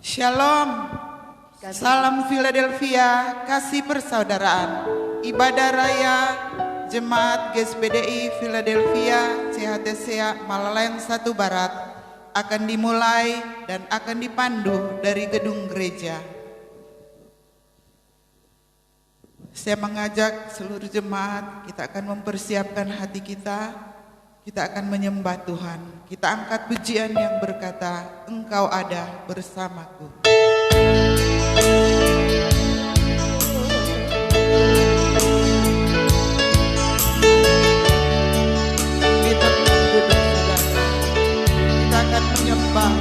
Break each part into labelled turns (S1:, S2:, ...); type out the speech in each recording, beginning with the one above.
S1: Shalom, salam Philadelphia, kasih persaudaraan. Ibadah raya Jemaat GSPDI Philadelphia CHTCA Malalen 1 Barat akan dimulai dan akan dipandu dari gedung gereja. Saya mengajak seluruh jemaat, kita akan mempersiapkan hati kita akan menyembah Tuhan. Kita angkat pujian yang berkata, Engkau ada bersamaku. Kita duduk saudara, kita akan menyembah.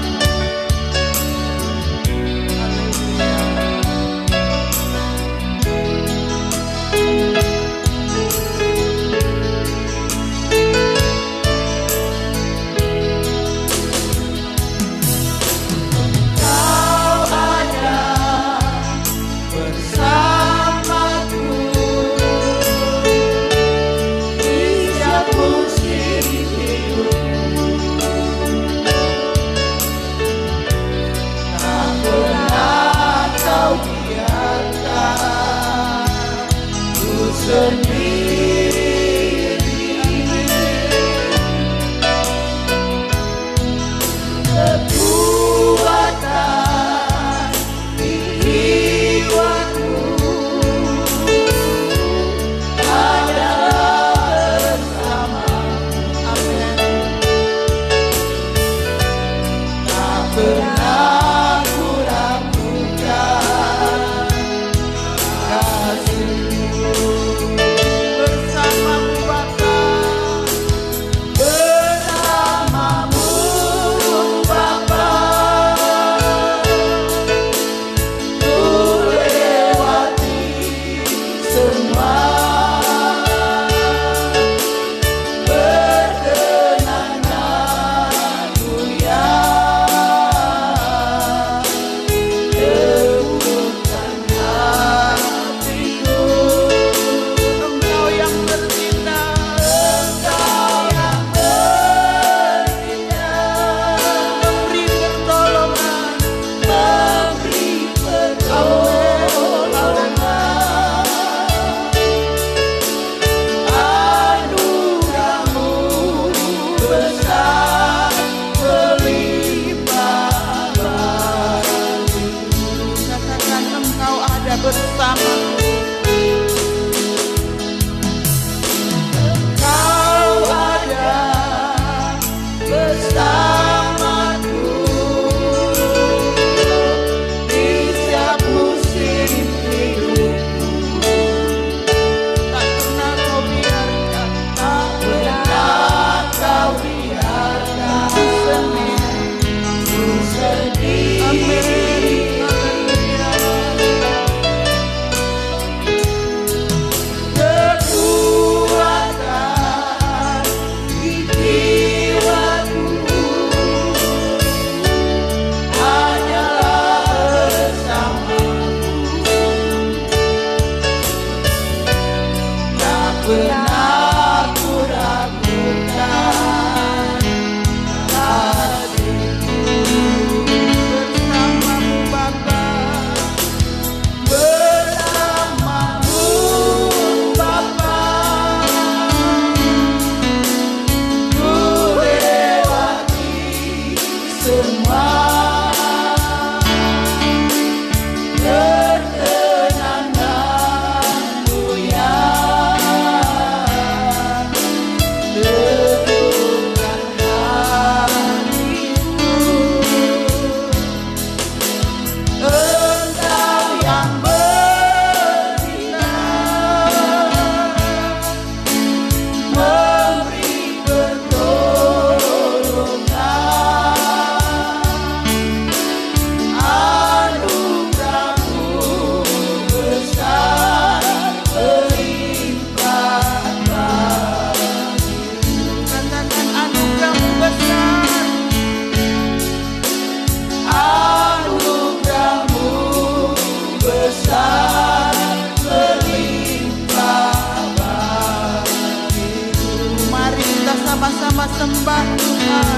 S1: Sama-sama sembah Tuhan.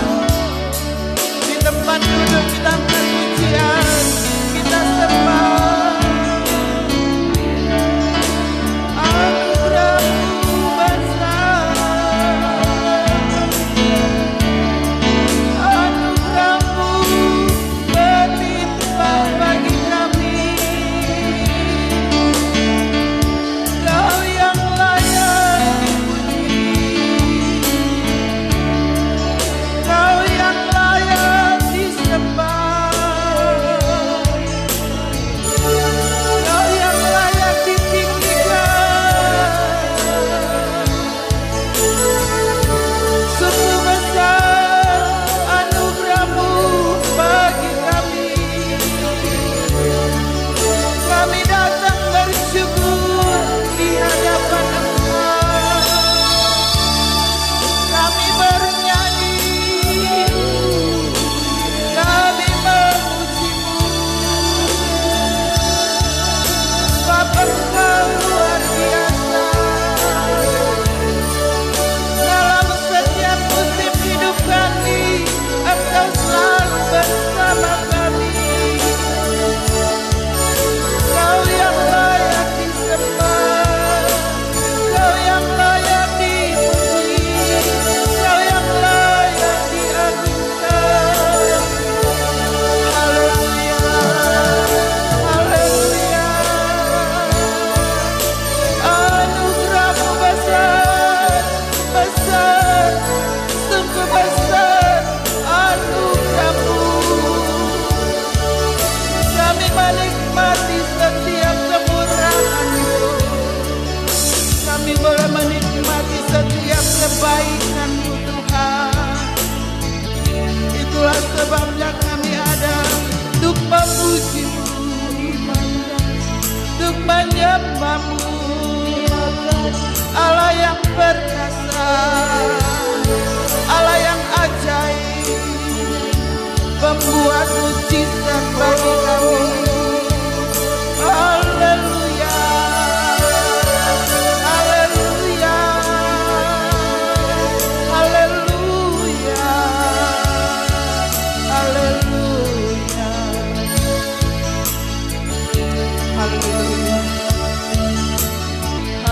S1: Di tempat duduk kita angkat pujian. kebaikan-Mu Tuhan. Itulah sebabnya kami ada untuk memuji-Mu, untuk menyembah-Mu, Allah yang perkasa, Allah yang ajaib, pembuat mujizat bagi kami. Haleluya, haleluya, haleluya, haleluya, haleluya,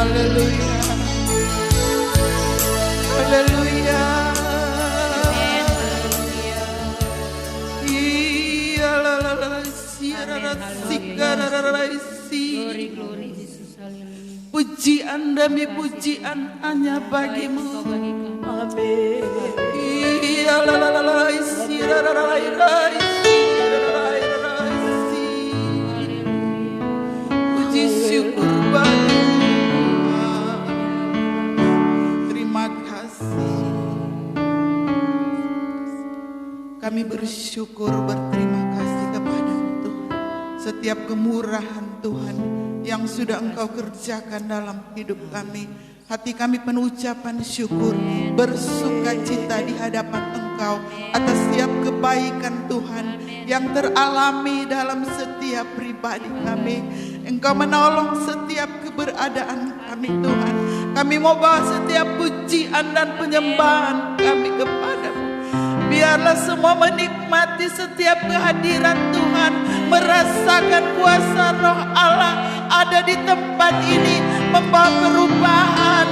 S1: haleluya, haleluya. Pujian demi pujian hanya bagi-Mu. Amin. Puji syukur bagi-Mu. Terima kasih. Kami bersyukur, berterima kasih kepada Tuhan. Setiap kemurahan Tuhan yang sudah Engkau kerjakan dalam hidup kami, hati kami penuh ucapan syukur, bersuka cita di hadapan Engkau atas setiap kebaikan Tuhan yang teralami dalam setiap pribadi kami. Engkau menolong setiap keberadaan kami Tuhan. Kami mau bawa setiap pujian dan penyembahan kami kepada-Mu. Biarlah semua menikmati setiap kehadiran Tuhan, merasakan kuasa Roh Allah ada di tempat ini, membawa perubahan,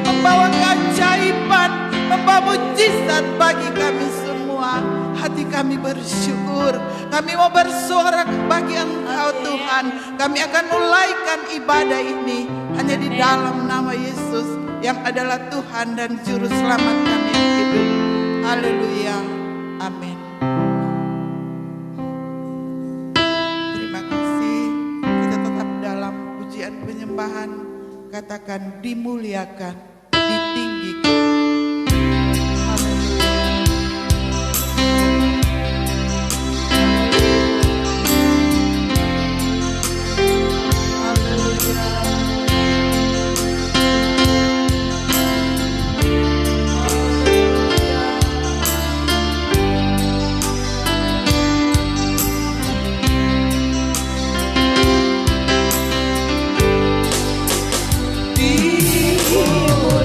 S1: membawa keajaiban, membawa mujizat bagi kami semua. Hati kami bersyukur, kami mau bersuara bagi Engkau Tuhan. Kami akan mulaikan ibadah ini hanya di dalam nama Yesus yang adalah Tuhan dan Juru Selamat kami yang hidup. Haleluya, amin. Terima kasih. Kita tetap dalam pujian penyembahan. Katakan dimuliakan, ditinggikan.
S2: Dimuliakan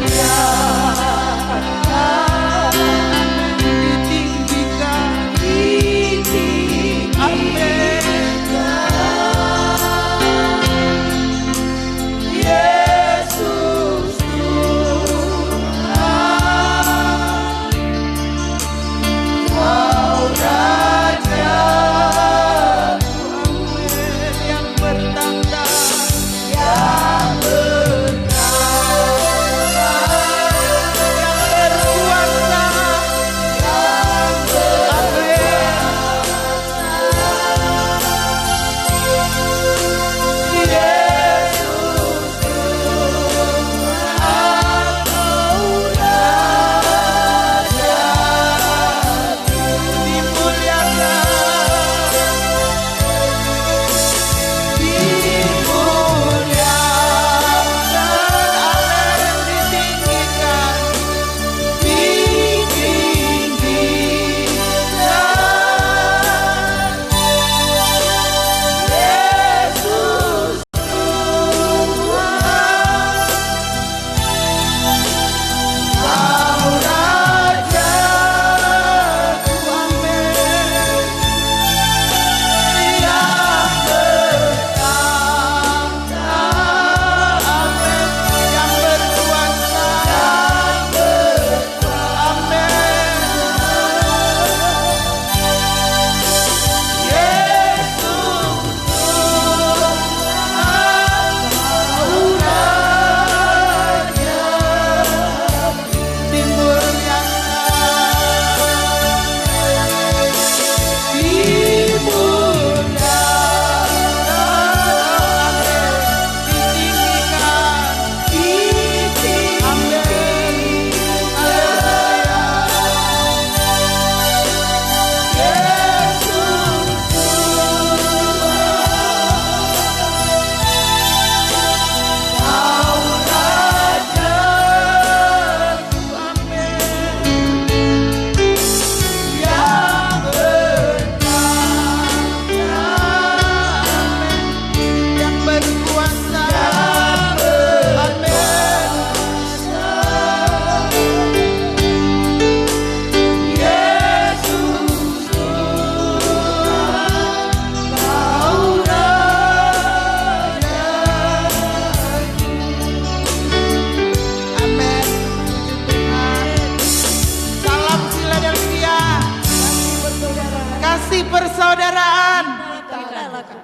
S1: persaudaraan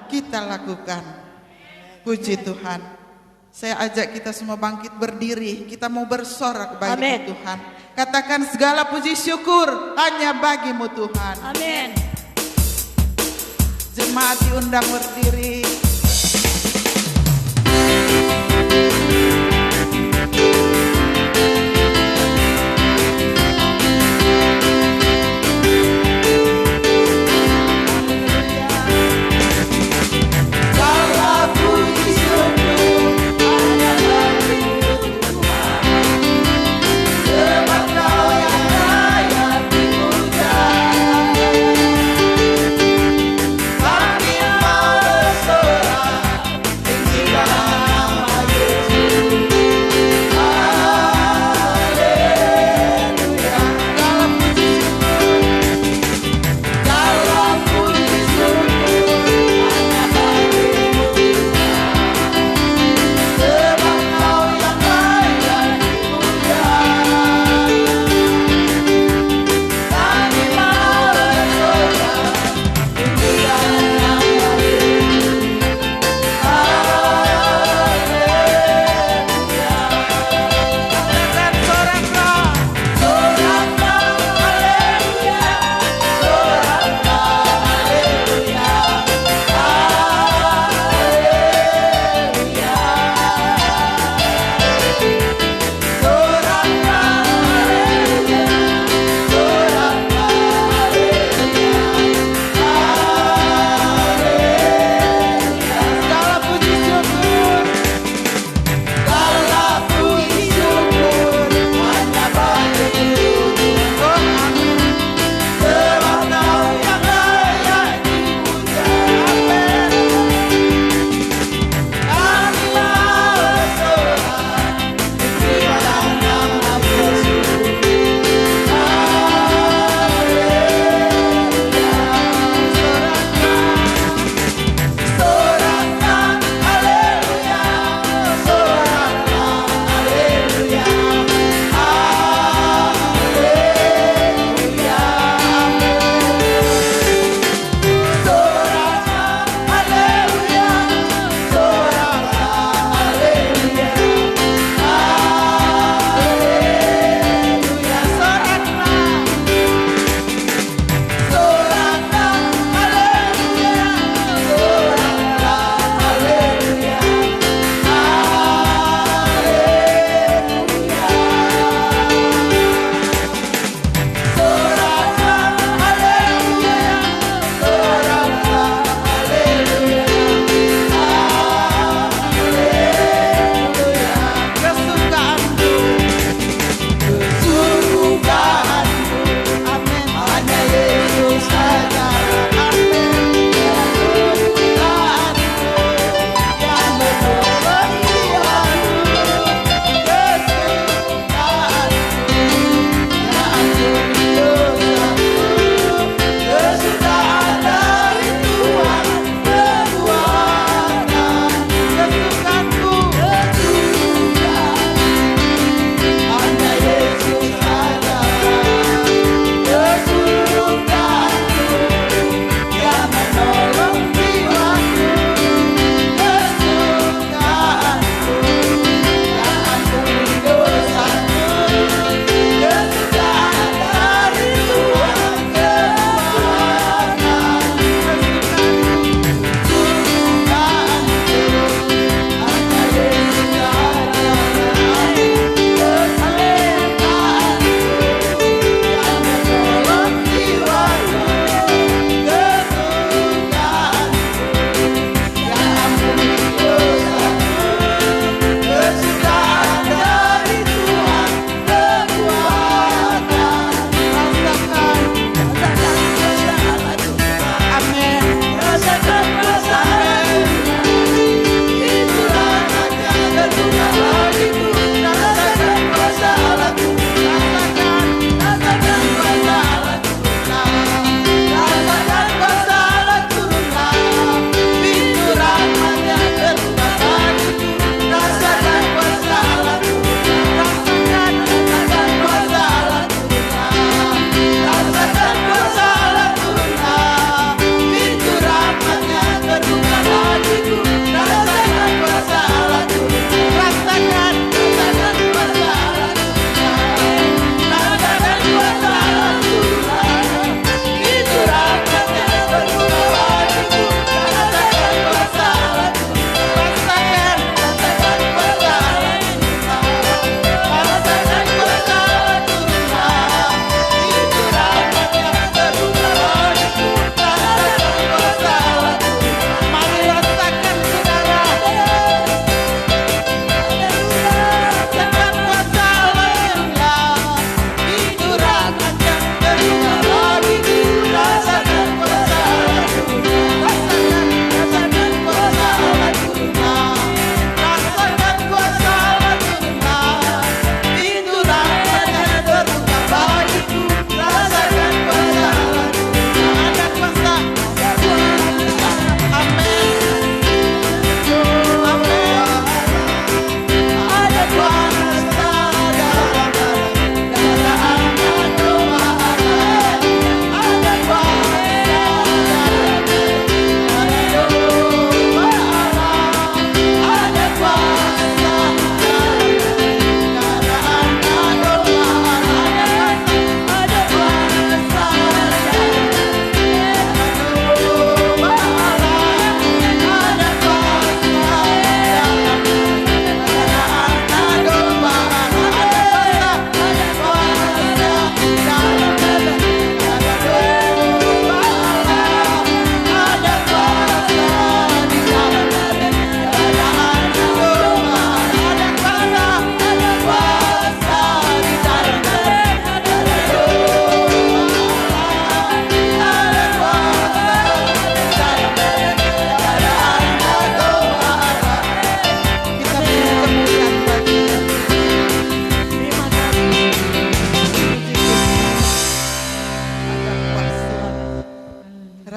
S1: kita lakukan. Puji Tuhan. Saya ajak kita semua bangkit berdiri. Kita mau bersorak bagi Tuhan. Katakan segala puji syukur hanya bagimu Tuhan.
S2: Amin.
S1: Jemaat diundang berdiri.
S3: Kami mau bersorak, tinggikan nama Yesus.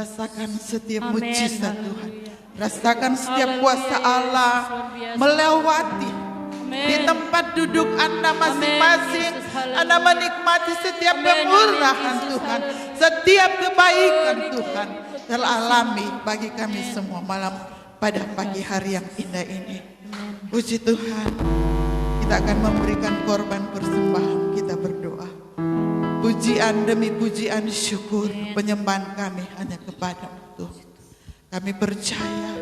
S1: Rasakan setiap
S2: Amin.
S1: mujizat Tuhan.
S2: Haleluya.
S1: Rasakan setiap
S2: Haleluya,
S1: kuasa Allah
S2: Luar biasa.
S1: melewati
S2: Amin.
S1: di tempat duduk Anda masing-masing.
S2: Amin, Yesus. Haleluya.
S1: Anda menikmati setiap
S2: Amin,
S1: kemurahan
S2: amin, Yesus.
S1: Tuhan,
S2: Haleluya.
S1: setiap kebaikan
S2: Glory,
S1: Tuhan
S2: glory.
S1: telah alami bagi kami
S2: Amin.
S1: semua malam pada pagi hari yang indah ini. Puji Tuhan, kita akan memberikan korban persembahan, kita berdoa. Pujian demi pujian syukur, penyembahan kami hanya kepada-Mu Tuhan. Kami percaya,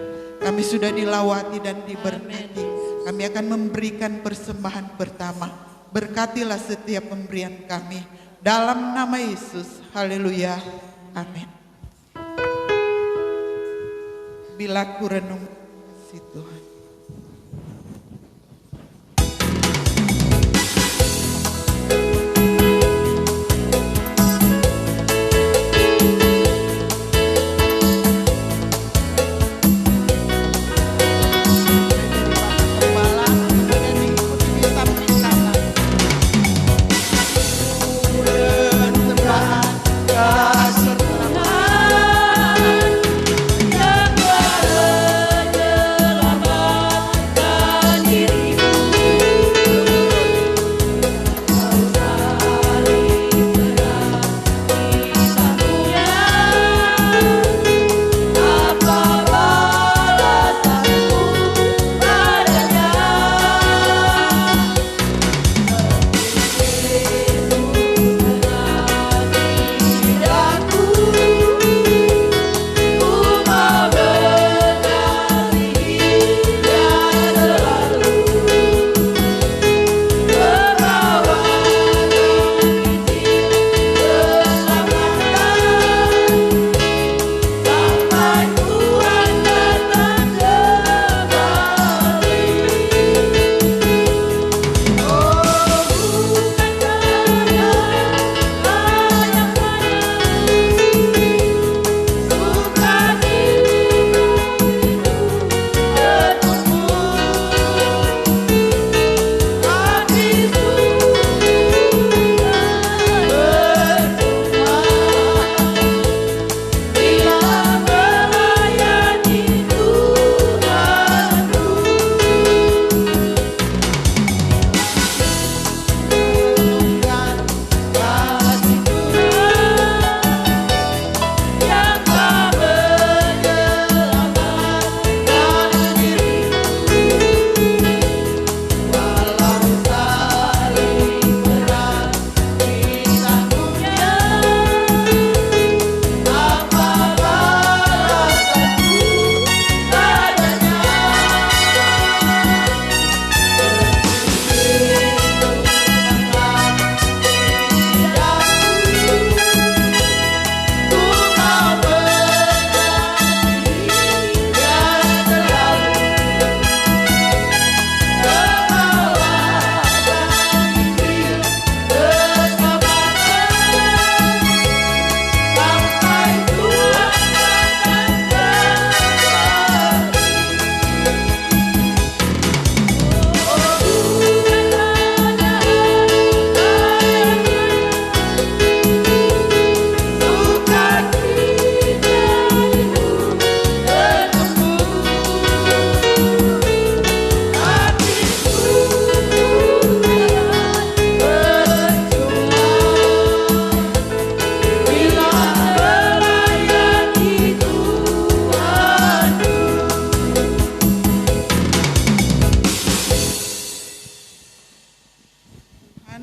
S1: kami sudah dilawati dan diberkati. Kami akan memberikan persembahan pertama. Berkatilah setiap pemberian kami. Dalam nama Yesus, haleluya, amin. Bila ku renung si Tuhan.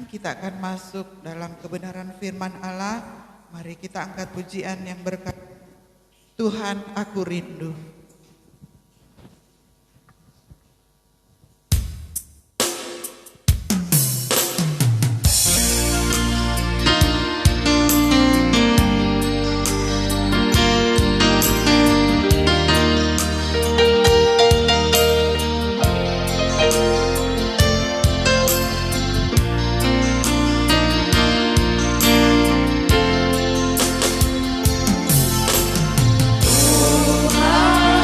S1: Kita akan masuk dalam kebenaran firman Allah. Mari kita angkat pujian yang berkata, Tuhan aku rindu.
S3: Tuhan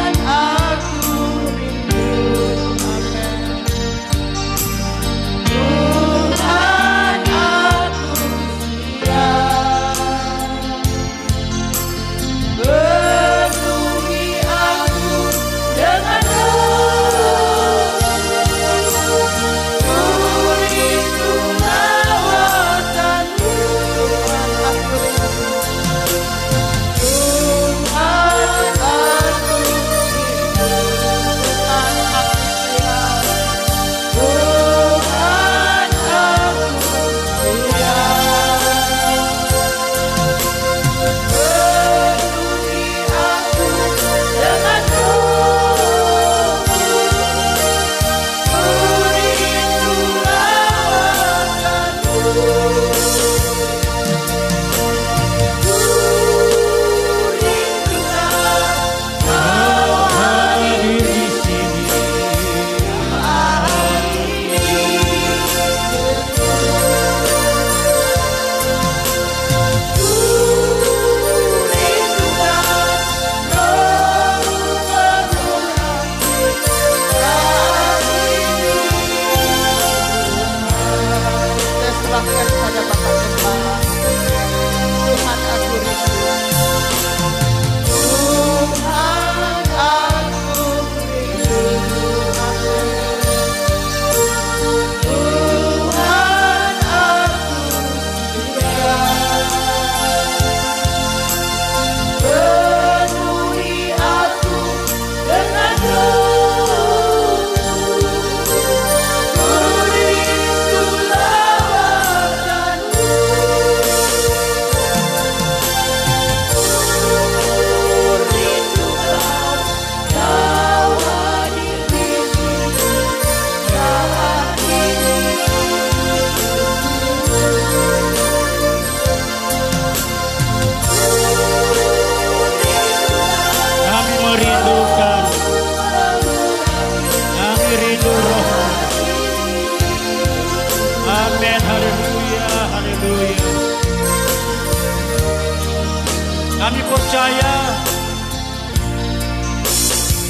S2: Kami percaya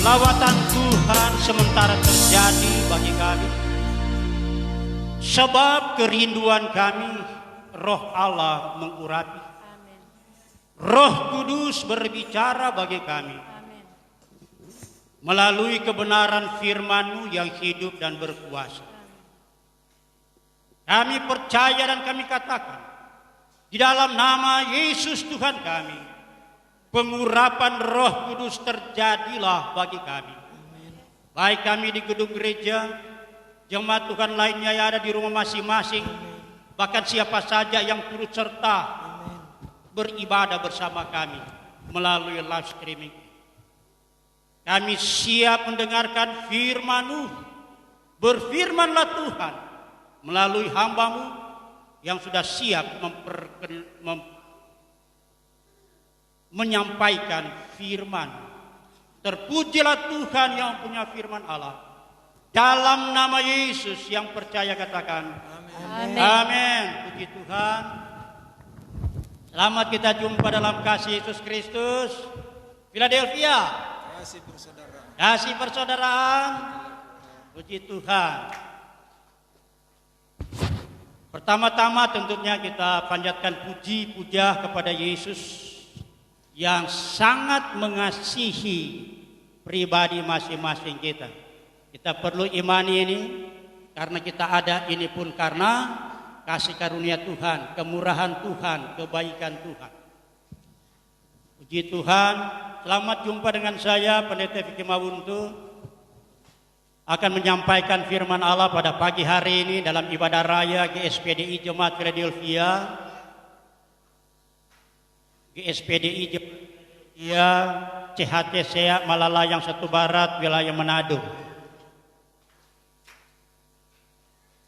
S2: lawatan Tuhan sementara terjadi bagi kami, sebab kerinduan kami Roh Allah mengurapi.
S3: Amin.
S2: Roh Kudus berbicara bagi kami
S3: Amin.
S2: melalui kebenaran firman-Mu yang hidup dan berkuasa. Kami percaya dan kami katakan, di dalam nama Yesus Tuhan kami, pengurapan Roh Kudus terjadilah bagi kami. Baik kami di gedung gereja, jemaat Tuhan lainnya yang ada di rumah masing-masing, bahkan siapa saja yang turut serta beribadah bersama kami melalui live streaming. Kami siap mendengarkan firman-Mu. Berfirmanlah Tuhan melalui hamba-Mu yang sudah siap menyampaikan firman. Terpujilah Tuhan yang punya firman Allah. Dalam nama Yesus yang percaya katakan
S3: Amin.
S2: amin. Puji Tuhan. Selamat kita jumpa dalam kasih Yesus Kristus. Philadelphia. Kasih persaudaraan. Puji Tuhan. Pertama-tama tentunya kita panjatkan puji puja kepada Yesus yang sangat mengasihi pribadi masing-masing kita. Kita perlu imani ini karena kita ada ini pun karena kasih karunia Tuhan, kemurahan Tuhan, kebaikan Tuhan. Puji Tuhan, selamat jumpa dengan saya Pendeta Vicky Mawuntu akan menyampaikan firman Allah pada pagi hari ini dalam ibadah raya GSPDI Jemaat Philadelphia. GSPDI Jemaat CHT Seak Malalayang Satu Barat, wilayah Manado.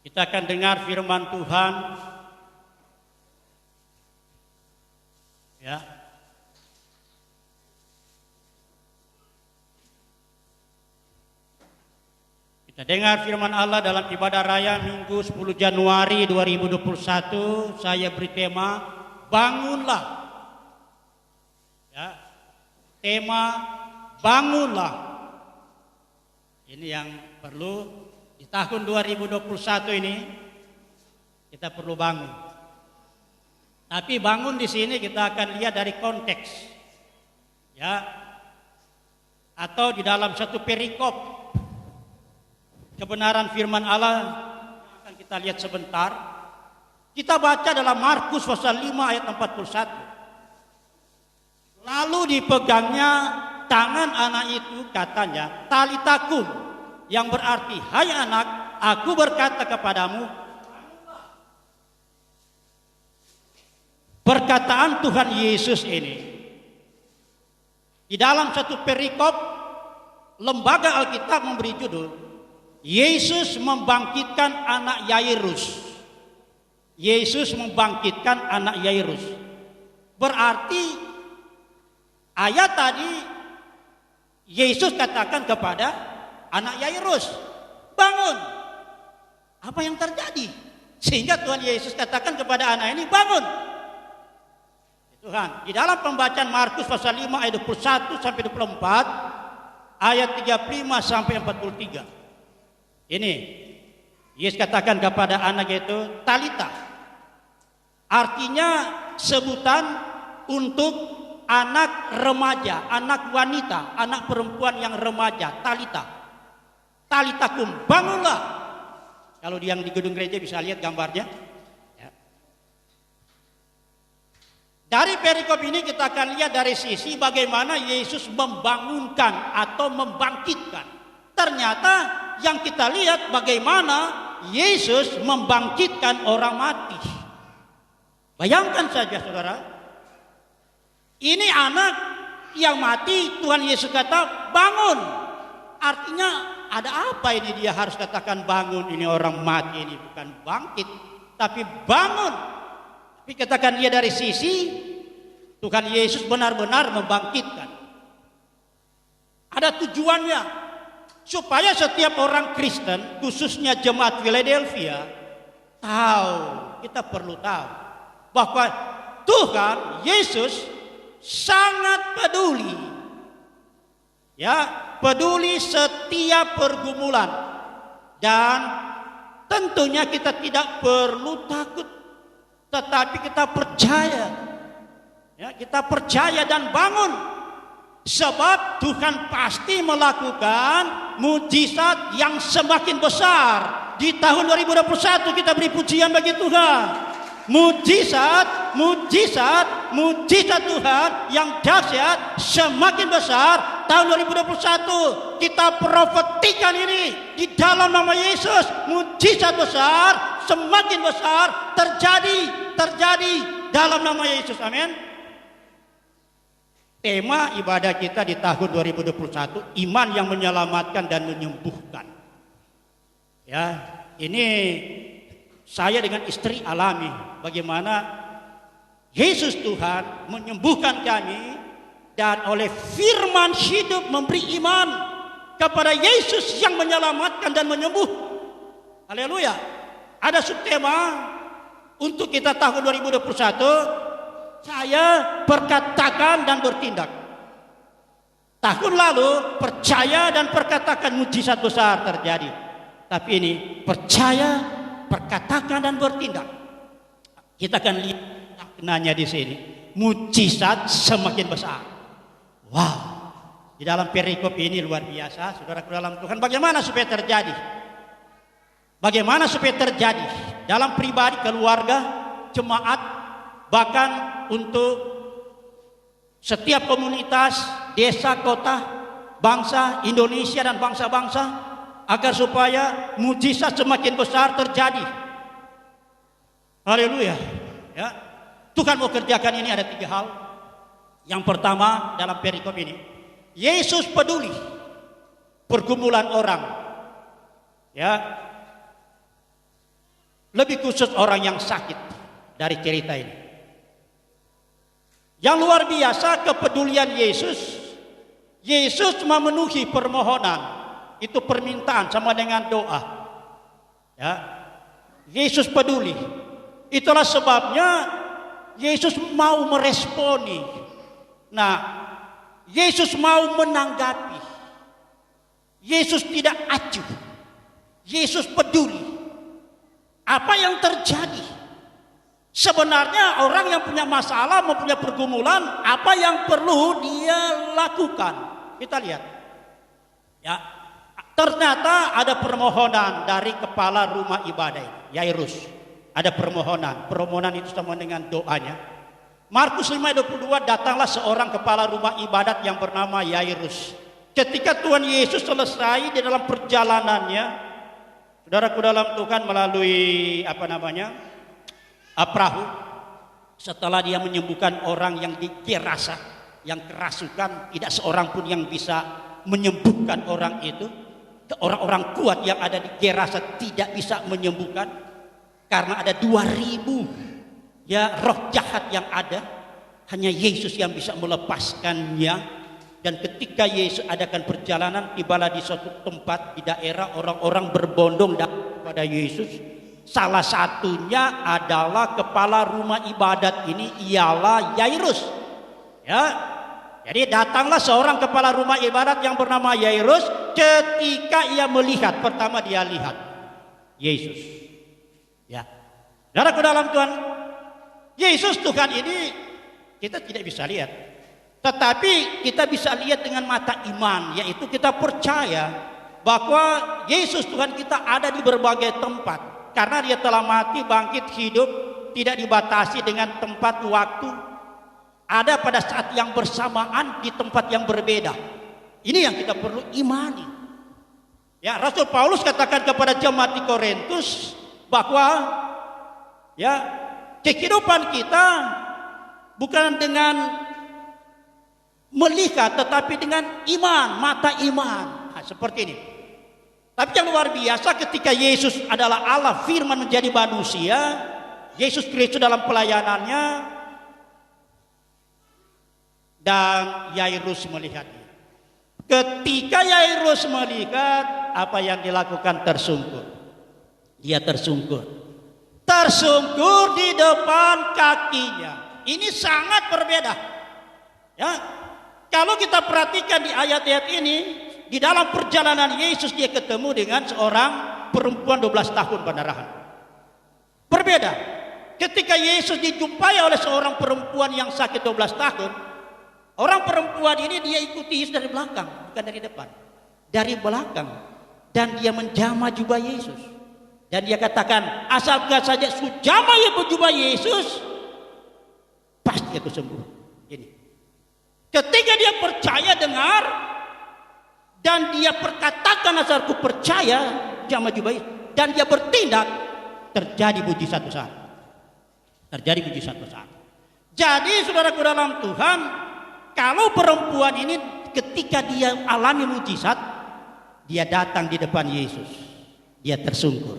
S2: Kita akan dengar firman Tuhan. Ya. Kita dengar firman Allah dalam ibadah raya Minggu 10 Januari 2021. Saya beri tema bangunlah. Ya. Tema bangunlah. Ini yang perlu di tahun 2021 ini kita perlu bangun. Tapi bangun di sini kita akan lihat dari konteks. Ya. Atau di dalam satu perikop kebenaran firman Allah akan kita lihat sebentar. Kita baca dalam Markus pasal 5 ayat 41. Lalu dipegangnya tangan anak itu, katanya, talitakum, yang berarti, hai anak, aku berkata kepadamu. Perkataan Tuhan Yesus ini di dalam satu perikop, lembaga Alkitab memberi judul Yesus membangkitkan anak Yairus. Yesus membangkitkan anak Yairus. Berarti ayat tadi Yesus katakan kepada anak Yairus, bangun. Apa yang terjadi sehingga Tuhan Yesus katakan kepada anak ini bangun? Tuhan, di dalam pembacaan Markus pasal 5 ayat 21 sampai 24, ayat 35 sampai 43. Ini Yesus katakan kepada anak itu talita. Artinya sebutan untuk anak remaja, anak wanita, anak perempuan yang remaja, talita. Talitakum, bangunlah. Kalau yang di gedung gereja bisa lihat gambarnya. Ya. Dari perikop ini kita akan lihat dari sisi bagaimana Yesus membangunkan atau membangkitkan. Ternyata yang kita lihat bagaimana Yesus membangkitkan orang mati. Bayangkan saja saudara, ini anak yang mati, Tuhan Yesus kata bangun. Artinya ada apa ini dia harus katakan bangun? Ini orang mati ini bukan bangkit, tapi bangun. Tapi katakan dia dari sisi Tuhan Yesus benar-benar membangkitkan. Ada tujuannya supaya setiap orang Kristen, khususnya jemaat Philadelphia, tahu, kita perlu tahu bahwa Tuhan Yesus sangat peduli. Ya, peduli setiap pergumulan. Dan tentunya kita tidak perlu takut, tetapi kita percaya. Ya, kita percaya dan bangun. Sebab Tuhan pasti melakukan mujizat yang semakin besar. Di tahun 2021 kita beri pujian bagi Tuhan. Mujizat Tuhan yang dahsyat semakin besar tahun 2021. Kita profetikan ini di dalam nama Yesus. Mujizat besar semakin besar terjadi dalam nama Yesus. Amin. Tema ibadah kita di tahun 2021, iman yang menyelamatkan dan menyembuhkan. Ya, ini saya dengan istri alami bagaimana Yesus Tuhan menyembuhkan kami dan oleh firman hidup memberi iman kepada Yesus yang menyelamatkan dan menyembuh. Haleluya. Ada subtema untuk kita tahun 2021. Saya perkatakan dan bertindak. Tahun lalu percaya dan perkatakan mujizat besar terjadi. Tapi ini percaya, perkatakan dan bertindak. Kita akan lihat maknanya di sini. Mujizat semakin besar. Wow. Di dalam perikop ini luar biasa, saudaraku dalam Tuhan. Bagaimana supaya terjadi? Bagaimana supaya terjadi dalam pribadi, keluarga, jemaat, bahkan untuk setiap komunitas, desa, kota, bangsa Indonesia dan bangsa-bangsa, agar supaya mujizat semakin besar terjadi. Haleluya. Ya. Tuhan mau kerjakan ini ada 3 hal. Yang pertama dalam perikop ini, Yesus peduli pergumulan orang. Ya. Lebih khusus orang yang sakit dari cerita ini. Yang luar biasa kepedulian Yesus. Yesus memenuhi permohonan. Itu permintaan sama dengan doa. Ya. Yesus peduli. Itulah sebabnya Yesus mau meresponi. Nah, Yesus mau menanggapi. Yesus tidak acuh. Yesus peduli. Apa yang terjadi? Sebenarnya orang yang punya masalah, mempunyai pergumulan, apa yang perlu dia lakukan? Kita lihat. Ya, ternyata ada permohonan dari kepala rumah ibadah Yairus. Ada permohonan itu sama dengan doanya. Markus 5:22, datanglah seorang kepala rumah ibadat yang bernama Yairus. Ketika Tuhan Yesus selesai di dalam perjalanannya, saudaraku dalam Tuhan, melalui perahu, setelah dia menyembuhkan orang yang digerasa, yang kerasukan, tidak seorang pun yang bisa menyembuhkan orang itu. Orang-orang kuat yang ada di Gerasa tidak bisa menyembuhkan, karena ada 2000 ya roh jahat yang ada. Hanya Yesus yang bisa melepaskannya. Dan ketika Yesus adakan perjalanan, tibalah di suatu tempat di daerah, orang-orang berbondong kepada Yesus. Salah satunya adalah kepala rumah ibadat ini ialah Yairus. Ya. Jadi datanglah seorang kepala rumah ibadat yang bernama Yairus. Ketika ia melihat, pertama dia lihat Yesus. Ya. Saudaraku dalam Tuhan, Yesus Tuhan ini kita tidak bisa lihat. Tetapi kita bisa lihat dengan mata iman, yaitu kita percaya bahwa Yesus Tuhan kita ada di berbagai tempat. Karena dia telah mati, bangkit, hidup, tidak dibatasi dengan tempat waktu. Ada pada saat yang bersamaan di tempat yang berbeda. Ini yang kita perlu imani. Ya, Rasul Paulus katakan kepada jemaat di Korintus bahwa ya, kehidupan kita bukan dengan melihat, tetapi dengan iman, mata iman. Nah, seperti ini. Tapi yang luar biasa ketika Yesus adalah Allah, firman menjadi manusia, Yesus Kristus dalam pelayanannya, dan Yairus melihatnya. Ketika Yairus melihat, apa yang dilakukan? Tersungkur. Dia tersungkur. Tersungkur di depan kakinya. Ini sangat berbeda. Ya, kalau kita perhatikan di ayat-ayat ini, di dalam perjalanan Yesus dia ketemu dengan seorang perempuan 12 tahun pendarahan. Berbeda. Ketika Yesus dijumpai oleh seorang perempuan yang sakit 12 tahun, orang perempuan ini dia ikuti Yesus dari belakang, bukan dari depan. Dari belakang. Dan dia menjamah jubah Yesus. Dan dia katakan, asalkan saja sujamah yang berjubah Yesus, pasti aku sembuh. Ini. Ketika dia percaya dengar, dan dia perkatakan asalku percaya, jamah jubah Yesus, dan dia bertindak, terjadi mujizat besar. Terjadi mujizat besar. Jadi saudaraku dalam Tuhan, kalau perempuan ini ketika dia alami mujizat, dia datang di depan Yesus. Dia tersungkur.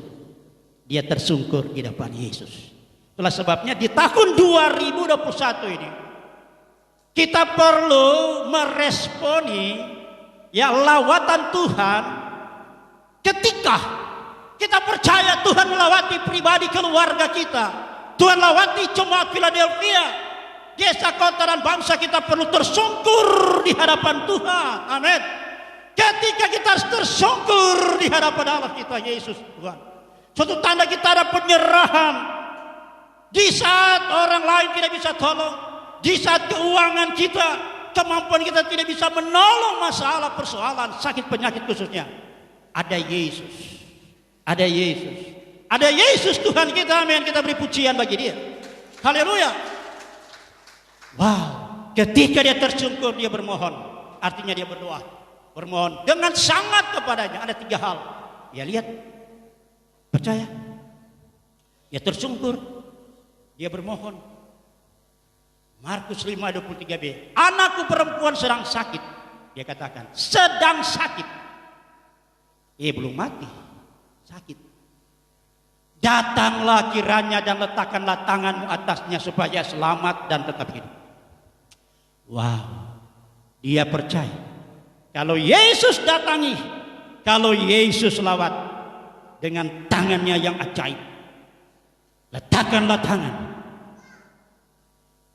S2: Dia tersungkur di depan Yesus. Itulah sebabnya di tahun 2021 ini kita perlu meresponi ya lawatan Tuhan ketika kita percaya Tuhan melawati pribadi keluarga kita. Tuhan lawati jemaat Philadelphia. Desa, kota, dan bangsa kita perlu tersungkur di hadapan Tuhan. Amin. Ketika kita tersungkur di hadapan Allah kita Yesus Tuhan, suatu tanda kita ada penyerahan. Di saat orang lain tidak bisa tolong, di saat keuangan kita, kemampuan kita tidak bisa menolong masalah persoalan sakit penyakit khususnya, ada Yesus. Ada Yesus. Ada Yesus Tuhan kita. Amin. Kita beri pujian bagi dia. Haleluya. Wow. Ketika dia tersungkur, dia bermohon. Artinya dia berdoa. Bermohon dengan sangat kepadanya. Ada 3 hal. Dia lihat. Percaya. Dia tersungkur. Dia bermohon. Markus 5:23b. Anakku perempuan sedang sakit. Dia katakan. Sedang sakit. Belum mati. Sakit. Datanglah kiranya dan letakkanlah tanganmu atasnya supaya selamat dan tetap hidup. Wow. Dia percaya. Kalau Yesus datangi, kalau Yesus lawat dengan tangannya yang ajaib, letakkanlah tangan.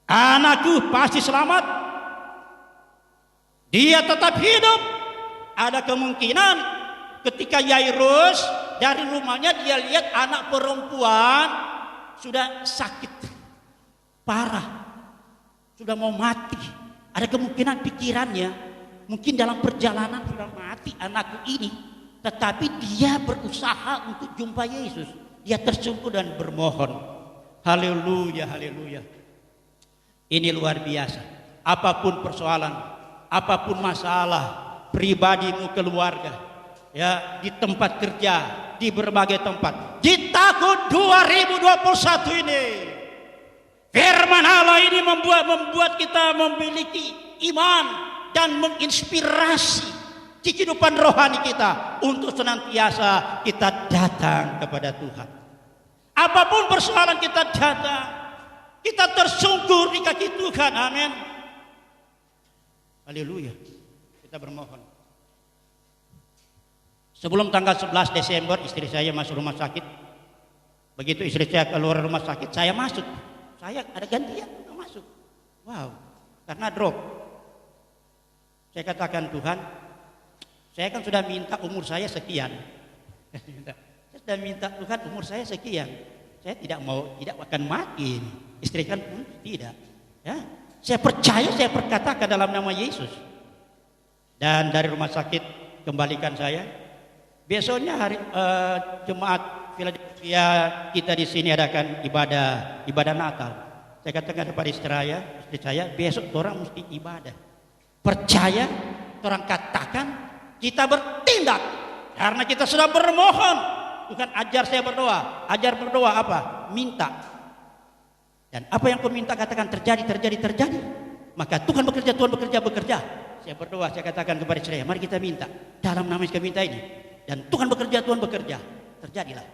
S2: Anakku pasti selamat. Dia tetap hidup. Ada kemungkinan ketika Yairus dari rumahnya dia lihat anak perempuan sudah sakit parah, sudah mau mati. Ada kemungkinan pikirannya mungkin dalam perjalanan sudah mati anakku ini, tetapi dia berusaha untuk jumpa Yesus. Dia tersungkur dan bermohon. Haleluya, haleluya. Ini luar biasa. Apapun persoalan, apapun masalah pribadimu, keluarga, ya, di tempat kerja, di berbagai tempat. Di tahun 2021 ini, firman Allah ini membuat kita memiliki iman dan menginspirasi di kehidupan rohani kita untuk senantiasa kita datang kepada Tuhan. Apapun persoalan kita datang, kita tersungkur di kaki Tuhan. Amin. Haleluya. Kita bermohon. Sebelum tanggal 11 Desember istri saya masuk rumah sakit. Begitu istri saya keluar rumah sakit, saya masuk. Saya ada gantian masuk. Wow, karena drop. Saya katakan, Tuhan, saya kan sudah minta umur saya sekian. Saya sudah minta Tuhan umur saya sekian. Saya tidak akan mati. Istri kan pun tidak. Ya, saya percaya, saya perkatakan dalam nama Yesus. Dan dari rumah sakit kembalikan saya. Besoknya hari jemaat Philadelphia kita di sini adakan ibadah Natal. Saya katakan kepada istri saya, besok orang mesti ibadah. Percaya, orang katakan, kita bertindak karena kita sudah bermohon. Tuhan ajar saya berdoa. Ajar berdoa apa? Minta. Dan apa yang kau minta katakan terjadi. Maka Tuhan bekerja. Saya berdoa, saya katakan kepada istri saya, mari kita minta dalam nama kita minta ini. Dan Tuhan bekerja, terjadilah.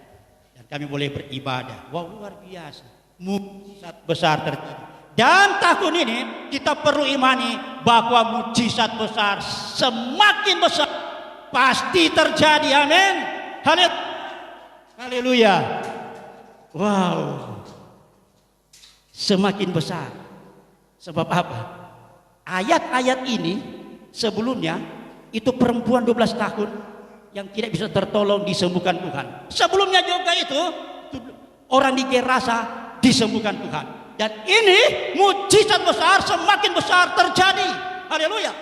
S2: Dan kami boleh beribadah. Wow, luar biasa. Mujizat besar terjadi. Dan tahun ini kita perlu imani bahwa mujizat besar semakin besar pasti terjadi. Amin. Haleluya. Wow. Semakin besar. Sebab apa? ayat-ayat ini sebelumnya itu perempuan 12 tahun yang tidak bisa tertolong disembuhkan Tuhan. Sebelumnya juga itu orang di Gerasa disembuhkan Tuhan. Dan ini mujizat besar, semakin besar terjadi. Haleluya.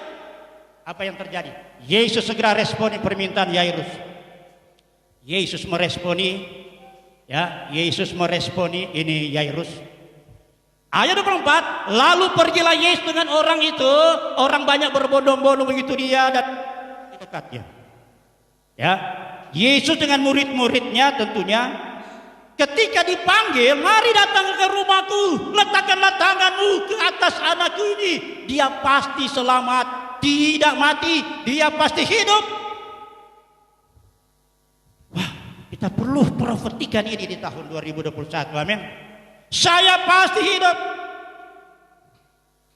S2: Apa yang terjadi? Yesus segera responi permintaan Yairus. Yesus meresponi, ya, Yesus meresponi ini Yairus. Ayat 24, lalu pergilah Yesus dengan orang itu, orang banyak berbondong-bondong begitu dia dan di dekatnya. Ya, Yesus dengan murid-muridnya tentunya ketika dipanggil, mari datang ke rumahku, letakkanlah tanganmu ke atas anakku ini, dia pasti selamat, tidak mati, dia pasti hidup. Wah, kita perlu profetikan ini di tahun 2021, amin. Saya pasti hidup.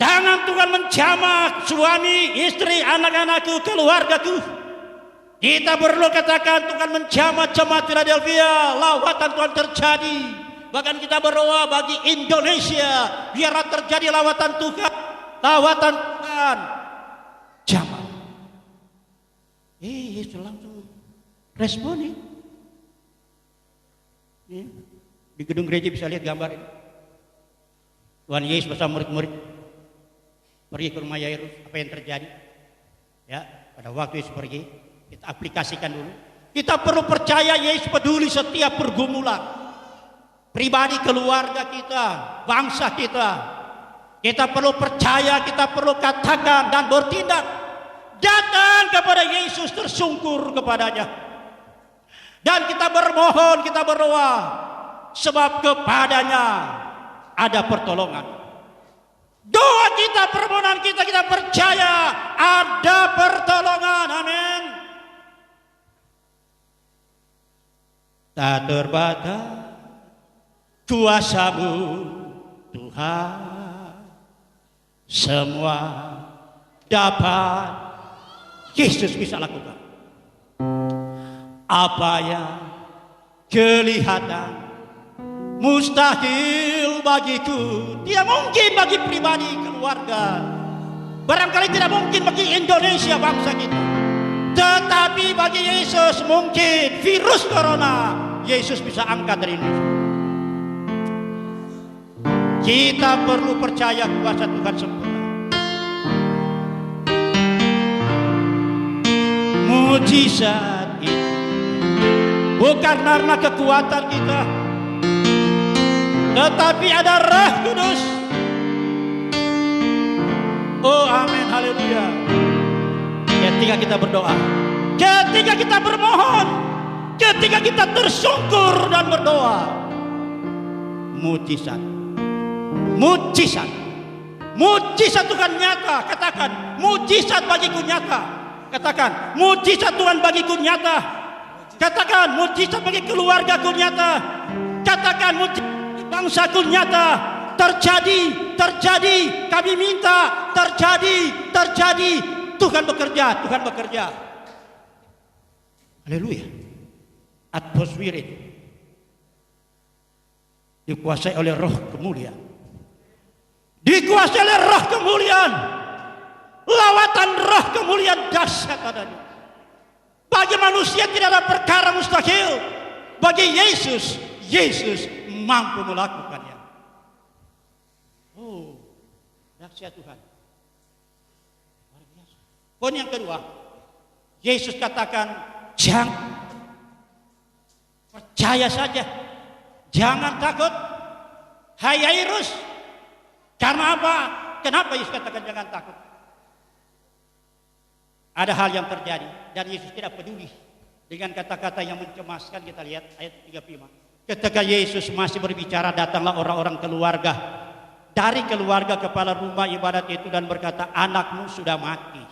S2: Jangan Tuhan menjamah suami, istri, anak-anakku, keluargaku. Kita perlu katakan Tuhan menjamah jemaat Philadelphia, lawatan Tuhan terjadi. Bahkan kita berdoa bagi Indonesia, biarlah terjadi lawatan Tuhan, lawatan Tuhan. Jamah. Yesus langsung responi. Di gedung gereja bisa lihat gambar ini. Tuhan Yesus bersama murid-murid pergi ke rumah Yairus. Apa yang terjadi? Ya, pada waktu Yesus pergi, kita aplikasikan dulu. Kita perlu percaya Yesus peduli setiap pergumulan pribadi, keluarga kita, bangsa kita. Kita perlu percaya, kita perlu katakan dan bertindak. Datang kepada Yesus, tersungkur kepadanya. Dan kita bermohon, kita berdoa. Sebab kepadanya ada pertolongan. Doa kita, permohonan kita, kita percaya ada pertolongan. Amin. Tak terbatas kuasa-Mu Tuhan, semua dapat Yesus bisa lakukan. Apa yang kelihatan mustahil bagiku, tidak mungkin bagi pribadi, keluarga, barangkali tidak mungkin bagi Indonesia bangsa kita, tetapi bagi Yesus mungkin. Virus corona Yesus bisa angkat dari Indonesia. Kita perlu percaya kuasa Tuhan sempurna. Mujizat itu bukan karena kekuatan kita, tetapi ada Roh Kudus. Oh amin, haleluya. Ketika kita berdoa, ketika kita bermohon, ketika kita tersungkur dan berdoa, mujizat, mujizat, mujizat Tuhan nyata. Katakan, mujizat bagiku nyata. Katakan, mujizat Tuhan bagiku nyata. Katakan, mujizat bagi keluargaku nyata. Katakan, mujizat bangsaku nyata. Terjadi, terjadi. Kami minta terjadi, terjadi. Tuhan bekerja, Tuhan bekerja. Haleluya. Atmosfer ini dikuasai oleh Roh kemuliaan. Dikuasai oleh Roh kemuliaan. Lawatan Roh kemuliaan dahsyat adanya. Bagi manusia tidak ada perkara mustahil. Bagi Yesus, Yesus mampu melakukannya. Oh, dahsyat Tuhan. Luar biasa. Poin yang kedua, Yesus katakan, jangan, percaya saja, jangan takut, hai Yairus. Karena apa? Kenapa Yesus katakan jangan takut? Ada hal yang terjadi dan Yesus tidak peduli dengan kata-kata yang mencemaskan. Kita lihat ayat 35. Ketika Yesus masih berbicara, datanglah orang-orang keluarga dari keluarga kepala rumah ibadat itu dan berkata, anakmu sudah mati.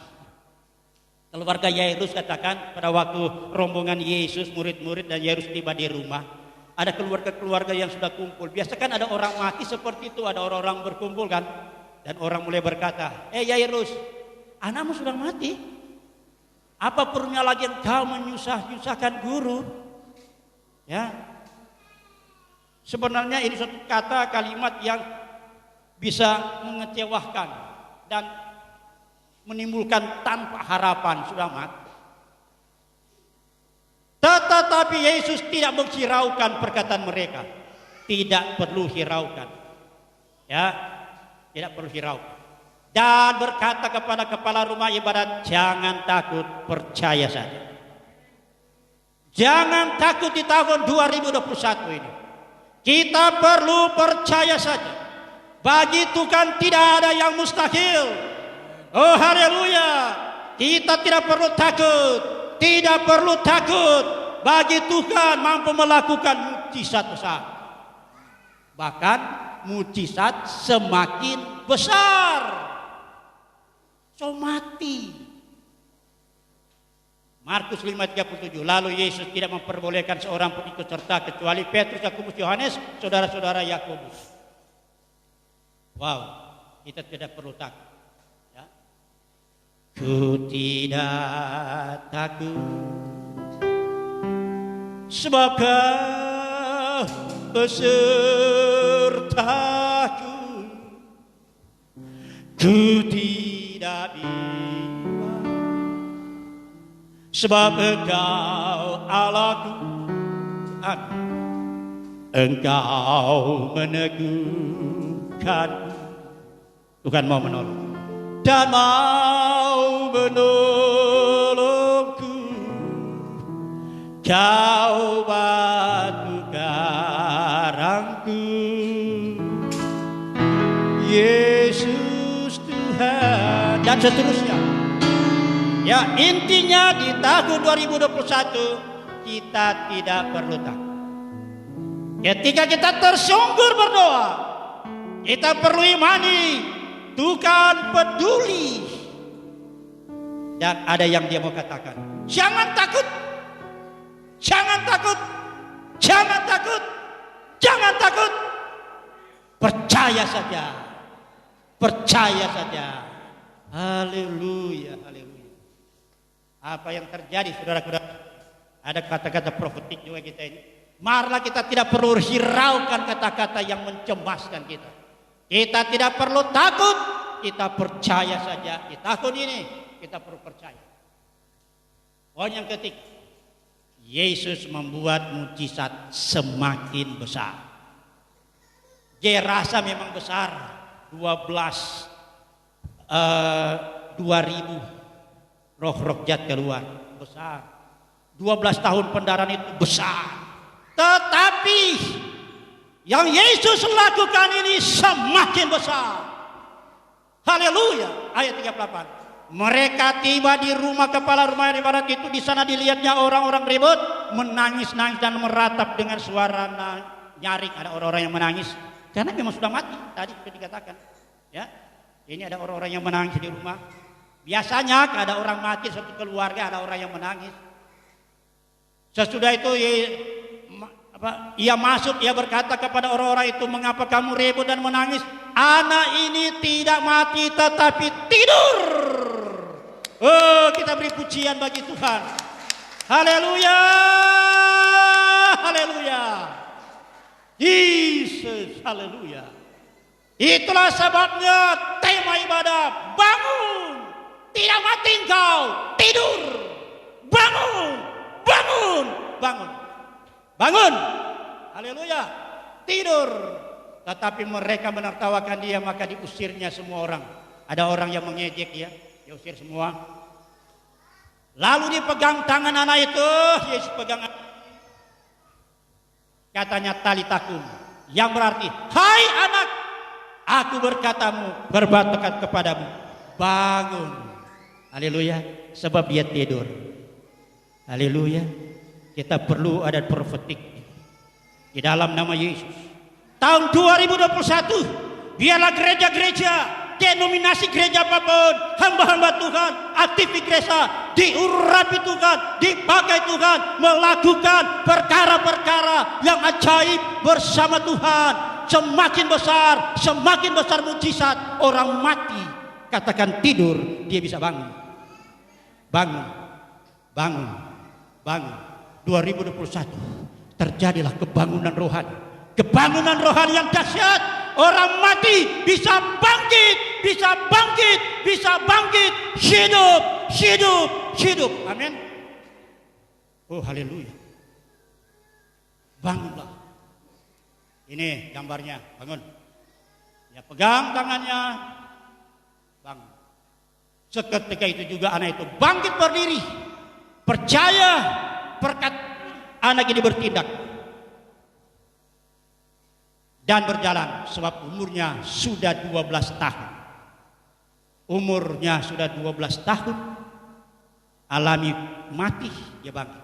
S2: Keluarga Yairus katakan pada waktu rombongan Yesus, murid-murid dan Yairus tiba di rumah, ada keluarga-keluarga yang sudah kumpul. Biasa kan ada orang mati seperti itu, ada orang-orang berkumpul kan, dan orang mulai berkata, Yairus, anakmu sudah mati. Apa perlunya lagi engkau menyusahkan guru? Ya. Sebenarnya ini suatu kata kalimat yang bisa mengecewakan dan menimbulkan tanpa harapan, sudah mati. Tetapi Yesus tidak menghiraukan perkataan mereka. Tidak perlu hiraukan. Ya, tidak perlu hiraukan. Dan berkata kepada kepala rumah ibadat, jangan takut, percaya saja. Jangan takut di tahun 2021 ini. Kita perlu percaya saja. Bagi Tuhan tidak ada yang mustahil. Oh haleluya. Kita tidak perlu takut. Tidak perlu takut. Bagi Tuhan mampu melakukan mukjizat besar. Bahkan mukjizat semakin besar. So mati. Markus 5:37. Lalu Yesus tidak memperbolehkan seorang pun ikut serta kecuali Petrus, Yakobus, Yohanes, saudara-saudara Yakobus. Wow, kita tidak perlu takut. Ya. Ku tidak takut, sebab Kau besertaku. Ku tidak bimbang, sebab Engkau Allahku. Engkau meneguhkan. Tuhan mau menolong dan mau menolongku. Kau batu karangku, Yesus Tuhan, dan seterusnya. Ya, intinya di tahun 2021 kita tidak perlu takut. Ketika kita tersungkur berdoa, kita perlu imani Tuhan peduli. Dan ada yang Dia mau katakan, jangan takut, jangan takut, jangan takut, jangan takut. Percaya saja, percaya saja. Haleluya, haleluya. Apa yang terjadi saudara-saudara? Ada kata-kata profetik juga kita ini. Marilah kita tidak perlu hiraukan kata-kata yang mencemaskan kita. Kita tidak perlu takut, kita percaya saja. Di tahun ini kita perlu percaya. Poin yang ketiga, Yesus membuat mukjizat semakin besar. Gerasa memang besar, 2000 roh-roh jahat keluar, besar. 12 tahun pendarahan itu besar. Tetapi yang Yesus lakukan ini semakin besar. Haleluya. Ayat 38. Mereka tiba di rumah kepala rumah ibadat itu. Di sana dilihatnya orang-orang ribut, menangis-nangis dan meratap dengan suara nyaring. Ada orang-orang yang menangis karena memang sudah mati. Tadi sudah dikatakan. Ya, ini ada orang-orang yang menangis di rumah. Biasanya ada orang mati satu keluarga, ada orang yang menangis. Sesudah itu ia masuk, ia berkata kepada orang-orang itu, mengapa kamu ribut dan menangis? Anak ini tidak mati tetapi tidur. Oh, kita beri pujian bagi Tuhan. Haleluya, haleluya. Yesus, haleluya. Itulah sebabnya tema ibadah, bangun. Tidak mati engkau, tidur. Bangun, bangun, bangun. Bangun, haleluya, tidur. Tetapi mereka menertawakan dia, maka diusirnya semua orang. Ada orang yang mengejek dia, diusir semua. Lalu dipegang tangan anak itu, Yesus pegang. Katanya talitakum, yang berarti, hai anak, aku berkatamu, berkata kepadamu, bangun. Haleluya, sebab dia tidur. Haleluya. Kita perlu ada profetik di dalam nama Yesus. Tahun 2021, biarlah gereja-gereja, denominasi gereja apapun, hamba-hamba Tuhan, aktivis gereja, diurapi Tuhan, dipakai Tuhan, melakukan perkara-perkara yang ajaib bersama Tuhan. Semakin besar mukjizat. Orang mati, katakan tidur, dia bisa bangun. Bangun, bangun, bangun. 2021 terjadilah kebangunan rohani. Kebangunan rohani yang dahsyat. Orang mati bisa bangkit bisa bangkit, bisa bangkit, hidup, hidup, hidup. Amin. Oh, haleluya. Bangunlah. Ini gambarnya, bangun. Ya, pegang tangannya, bangun. Seketika itu juga anak itu bangkit berdiri, percaya anak ini bertindak dan berjalan, sebab umurnya sudah 12 tahun. Umurnya sudah 12 tahun, alami mati, dia bangkit.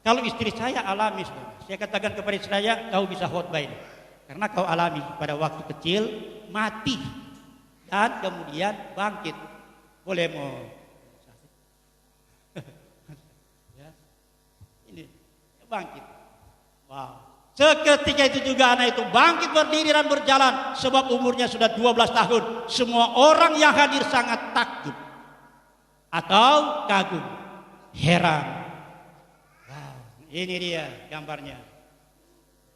S2: Kalau istri saya alami, saya katakan kepada istri saya, kau bisa khotbah ini, karena kau alami pada waktu kecil mati dan kemudian bangkit. Boleh mau ya. Ini bangkit. Wow. Seketika itu juga anak itu bangkit berdiri dan berjalan, sebab umurnya sudah 12 tahun. Semua orang yang hadir sangat takjub atau kagum, heran. Wow. Ini dia gambarnya.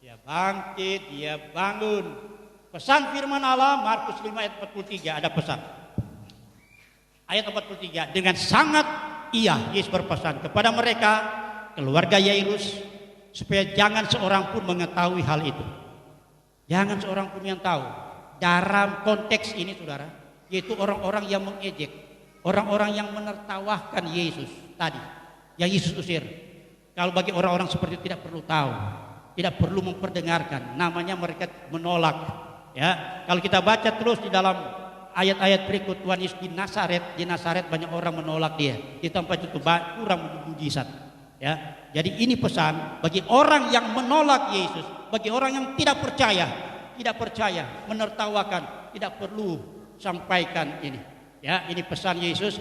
S2: Dia bangkit, dia bangun. Pesan firman Allah Markus 5 ayat 43, ada pesan. Ayat 43, dengan sangat Yesus berpesan kepada mereka, keluarga Yairus, supaya jangan seorang pun mengetahui hal itu. Jangan seorang pun yang tahu. Dalam konteks ini saudara, yaitu orang-orang yang mengejek, orang-orang yang menertawakan Yesus tadi, yang Yesus usir. Kalau bagi orang-orang seperti itu tidak perlu tahu, tidak perlu memperdengarkan, namanya mereka menolak. Ya, kalau kita baca terus di dalam ayat-ayat berikut, Tuhan Yesus di Nazaret banyak orang menolak dia. Di tempat itu kurang mujizat. Ya, jadi ini pesan bagi orang yang menolak Yesus, bagi orang yang tidak percaya, menertawakan, tidak perlu sampaikan ini. Ya, ini pesan Yesus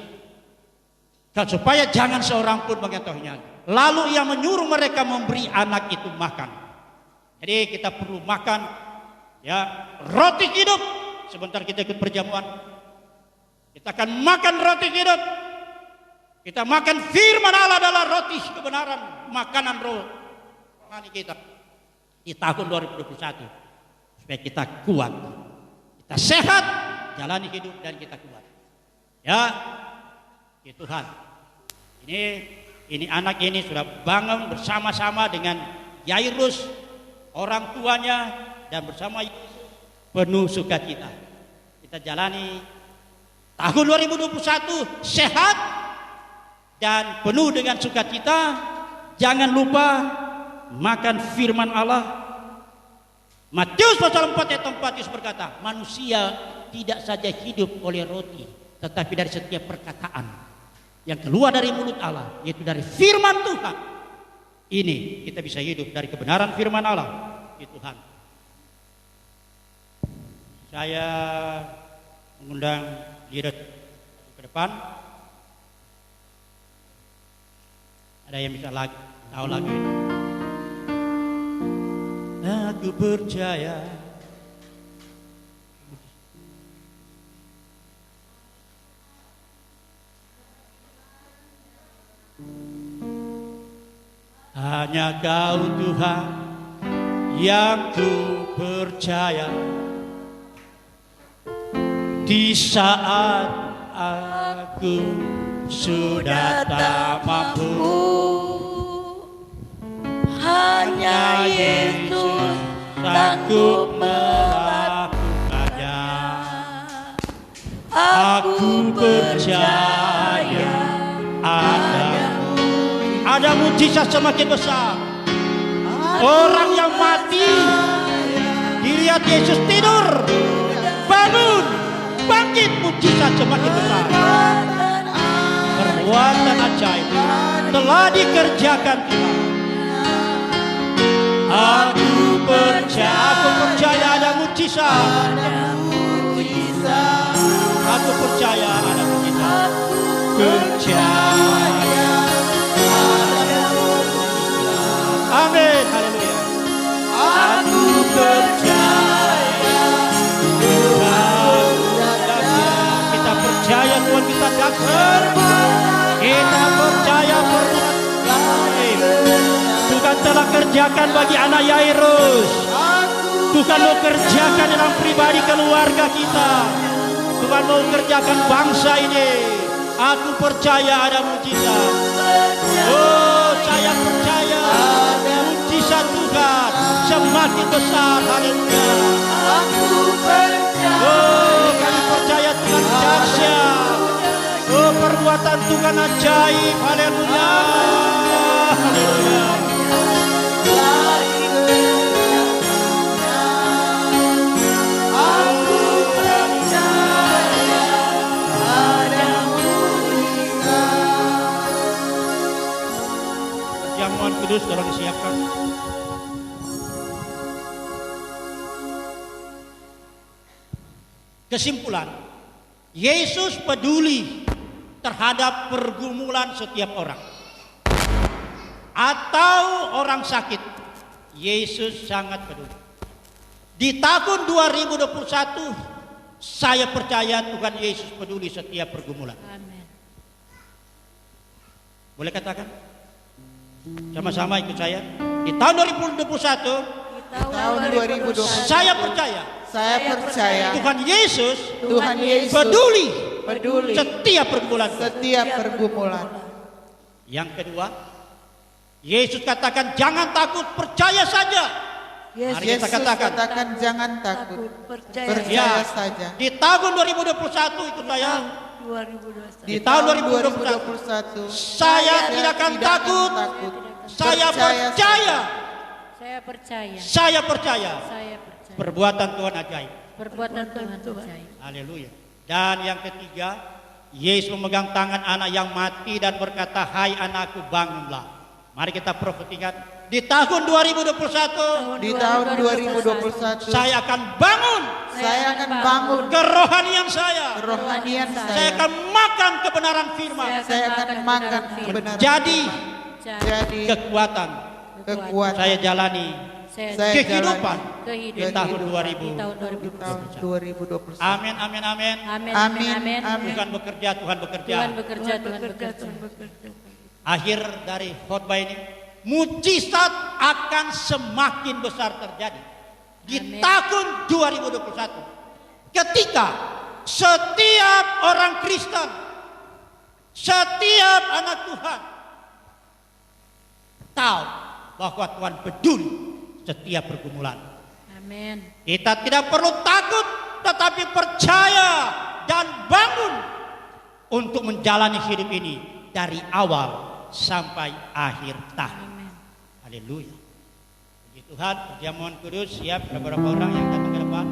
S2: supaya jangan seorang pun mengetahuinya. Lalu ia menyuruh mereka memberi anak itu makan. Jadi kita perlu makan, ya, roti hidup. Sebentar kita ikut perjamuan, kita akan makan roti hidup. Kita makan firman Allah adalah roti kebenaran, makanan rohani kita di tahun 2021, supaya kita kuat, kita sehat, jalani hidup dan kita kuat. Ya, ya Tuhan. Ini anak ini sudah bangun bersama-sama dengan Yairus, orang tuanya, dan bersama Yesus penuh sukacita. Kita jalani tahun 2021 sehat dan penuh dengan sukacita. Jangan lupa makan firman Allah. Matius pasal 4 ayat 4 Yesus berkata, manusia tidak saja hidup oleh roti, tetapi dari setiap perkataan yang keluar dari mulut Allah, yaitu dari firman Tuhan. Ini kita bisa hidup dari kebenaran firman Allah. Ya Tuhan, saya mengundang leader ke depan. Ada yang bisa tahu lagu ini? Aku percaya hanya Kau Tuhan yang ku percaya. Di saat aku sudah tak mampu, hanya Yesus sanggup melakukannya. Aku percaya ada mujizat semakin besar. Orang yang mati dilihat Yesus tidur, bangun, bangkit, mujizat semakin besar. Perbuatan ajaib telah dikerjakan Tuhan. Aku percaya ada mujizat. Aku percaya ada mujizat. Percaya. Amin. Haleluya. Aku percaya. Kita percaya Tuhan kita dasar. Kita percaya Tuhan telah kerjakan bagi anak Yairus. Tuhan mau kerjakan dalam pribadi keluarga kita. Tuhan mau kerjakan bangsa ini. Aku percaya ada mujizat. Oh, saya percaya mujizat Tuhan semakin besar. Haleluya. Oh, kami percaya Tuhan dahsyat. Oh, perbuatan Tuhan ajaib. Haleluya. Haleluya. Perjamuan kudus tolong disiapkan. Kesimpulan, Yesus peduli terhadap pergumulan setiap orang. Atau orang sakit, Yesus sangat peduli. Di tahun 2021, saya percaya Tuhan Yesus peduli setiap pergumulan.
S3: Amin.
S2: Boleh katakan? Sama-sama ikut saya. Di tahun 2021,
S1: Tahun 2021
S2: saya percaya
S1: saya percaya
S2: Tuhan Yesus
S1: peduli
S2: setiap pergumulan.
S1: setiap pergumulan.
S2: Yang kedua, Yesus katakan jangan takut, percaya saja. Mari kita
S1: Yesus
S2: katakan.
S1: katakan jangan takut,
S3: Percaya
S1: percaya saja.
S2: Di tahun 2021 ikut saya.
S3: 2021.
S1: Di
S2: tahun
S1: tahun
S2: 2021
S1: 2021
S2: Saya tidak akan takut. Saya percaya.
S3: Saya percaya.
S2: Saya percaya.
S3: Saya percaya.
S2: Perbuatan Tuhan ajaib.
S3: Perbuatan Tuhan ajaib.
S2: Haleluya. Dan yang ketiga, Yesus memegang tangan anak yang mati dan berkata, "Hai anakku, bangunlah." Mari kita profetikan. Di tahun 2021,
S1: Di tahun 2021
S2: saya akan bangun
S1: saya akan bangun
S2: kerohanian saya.
S1: kerohanian
S2: Saya
S1: saya.
S2: akan makan kebenaran firman.
S1: Saya akan makan kebenaran.
S2: Jadi
S1: Jadi
S2: kekuatan
S1: kekuatan
S2: saya jalani
S1: saya
S2: kehidupan
S1: jalani
S2: di tahun
S3: di
S2: 2000.
S3: tahun
S1: di
S3: 2021.
S1: tahun 2021.
S2: Amin, amin, amin.
S3: Amin.
S1: Amin,
S3: Amin.
S1: amin.
S2: Tuhan bekerja, Tuhan bekerja.
S3: Tuhan bekerja, Tuhan bekerja.
S2: Akhir dari khotbah ini, mujizat akan semakin besar terjadi di
S3: Amin.
S2: tahun 2021. Ketika setiap orang Kristen, setiap anak Tuhan tahu bahwa Tuhan peduli setiap pergumulan.
S3: Amin.
S2: Kita tidak perlu takut, tetapi percaya dan bangun untuk menjalani hidup ini dari awal sampai akhir tahun.
S3: Amin.
S2: Haleluya. Puji Tuhan, perjamuan kudus siap. Beberapa orang yang datang ke depan,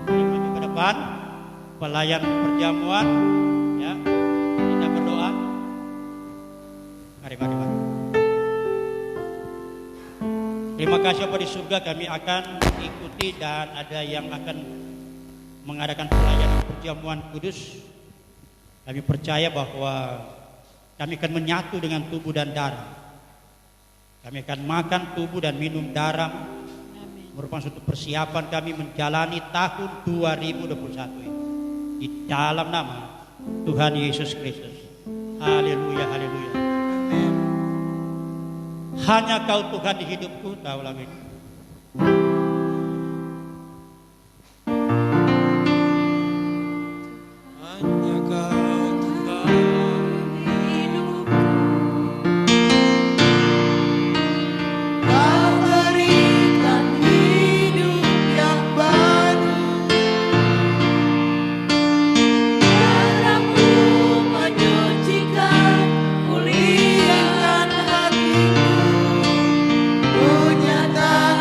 S2: mari maju ke depan. Pelayan perjamuan, ya, kita berdoa. Mari, mari, mari. Terima kasih Bapak di surga, kami akan ikuti dan ada yang akan mengadakan pelayanan perjamuan kudus. Kami percaya bahwa kami akan menyatu dengan tubuh dan darah. Kami akan makan tubuh dan minum darah.
S3: Amin.
S2: Merupakan suatu persiapan kami menjalani tahun 2021 ini. Di dalam nama Tuhan Yesus Kristus. Haleluya, haleluya.
S1: Amin.
S2: Hanya Kau Tuhan di hidupku, tahulah ini.
S4: Hanya Kau Tuhan
S1: Kau berikan hidup yang baru.
S3: Darahmu menyucikan,
S1: Pulihkan hatiku. Ku nyatakan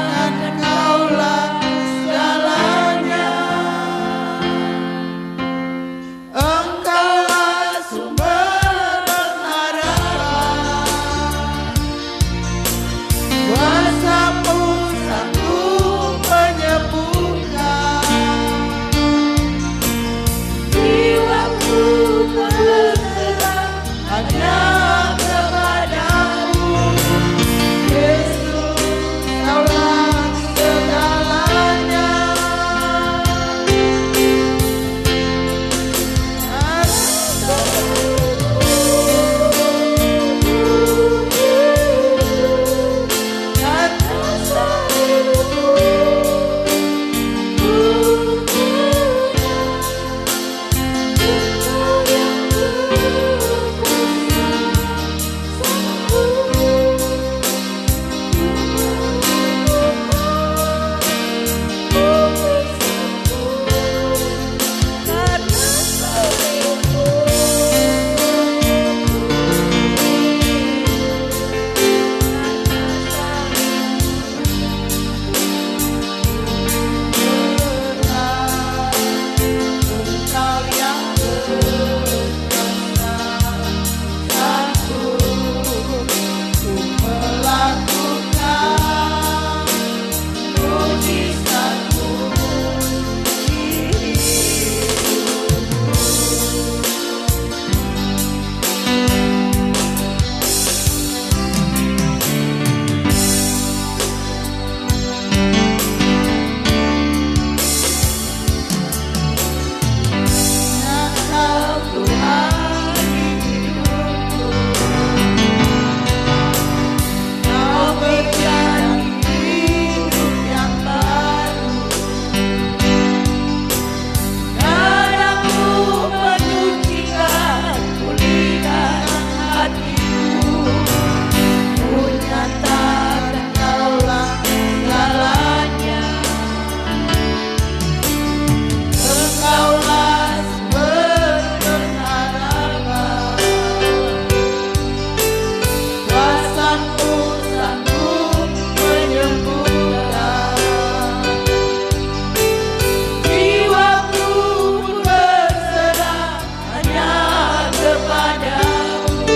S5: kepadamu,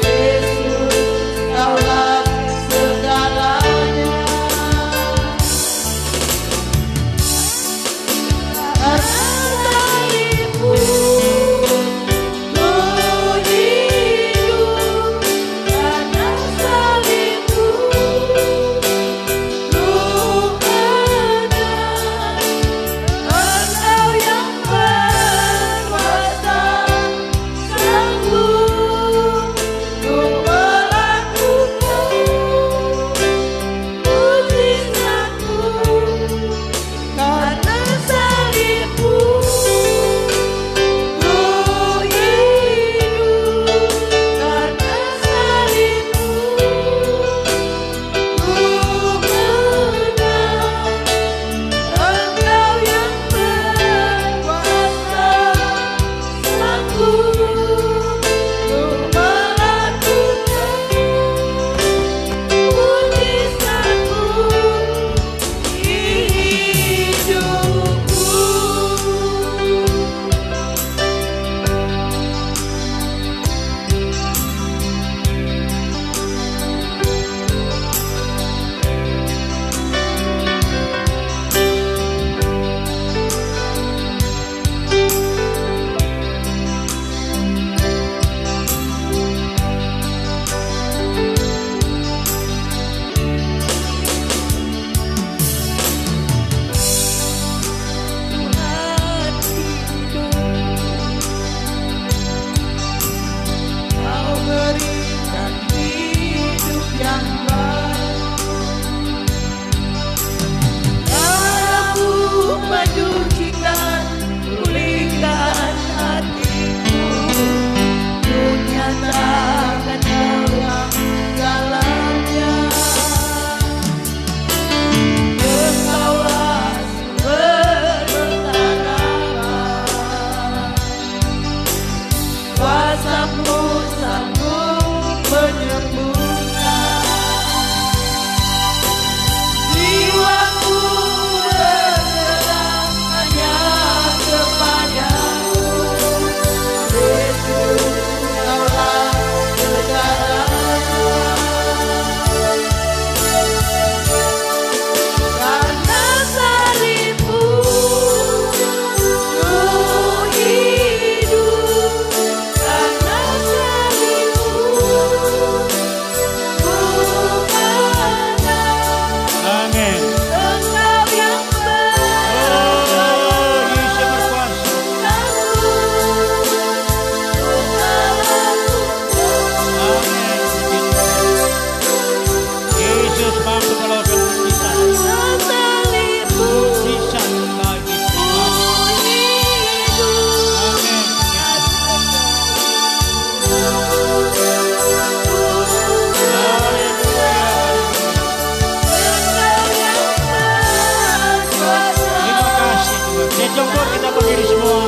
S5: Yesus, Kaulah segalanya. Karena salibmu ku hidup, karena salibmu ku menang. Engkau yang berkuasa sanggup untuk melakukan mujizatmu. Karena salibmu ku hidup, karena salibmu ku menang. Engkau yang berkuasa sanggup untuk melakukan mujizatmu di hidupku. Tuhan hidup, Kau berikan hidup yang baru. Darah-Mu menyucikan, pulihkan hatiku, ku nyatakan Kaulah segalanya. Engkaulah sumber pertanaman, kuasa-Mu sanggup menyembuhkan. Jiwaku berserah hanya kepadamu, Yesus, Kaulah segalanya. Karena salibmu ku hidup, karena salibmu ku menang.
S2: Amin.
S5: Engkau yang berkuasa
S2: Yesus berkuasa. Amin. Yesus mampu melakukan mujizat. Mujizat bagi pribadi. Amin. Terima kasih Tuhan. Sejongkok kita berdiri semua.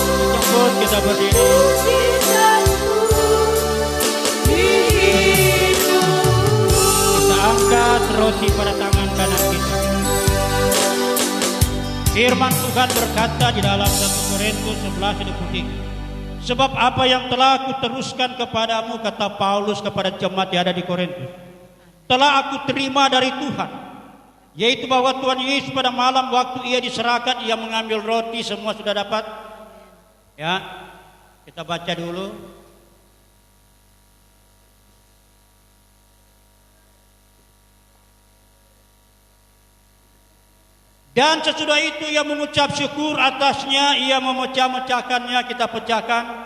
S2: Sejongkok kita berdiri. Kita angkat roti pada tangan kanan kita. Firman Tuhan berkata di dalam 1 Korintus 11:23. Sebab apa yang telah aku teruskan kepadamu, kata Paulus kepada jemaat yang ada di Korintus, telah aku terima dari Tuhan, yaitu bahwa Tuhan Yesus pada malam waktu ia diserahkan, ia mengambil roti. Semua sudah dapat? Ya, kita baca dulu. Dan sesudah itu ia mengucap syukur atasnya, ia memecah-mecahkannya, kita pecahkan.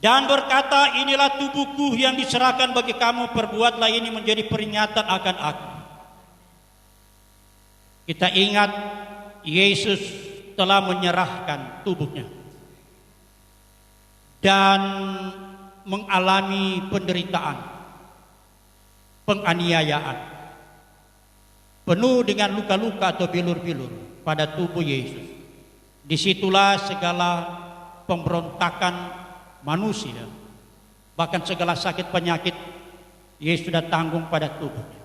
S2: Dan berkata, inilah tubuhku yang diserahkan bagi kamu, perbuatlah ini menjadi peringatan akan aku. Kita ingat Yesus telah menyerahkan tubuhnya dan mengalami penderitaan, penganiayaan, penuh dengan luka-luka atau bilur-bilur pada tubuh Yesus. Disitulah segala pemberontakan manusia, bahkan segala sakit penyakit Yesus sudah tanggung pada tubuhnya.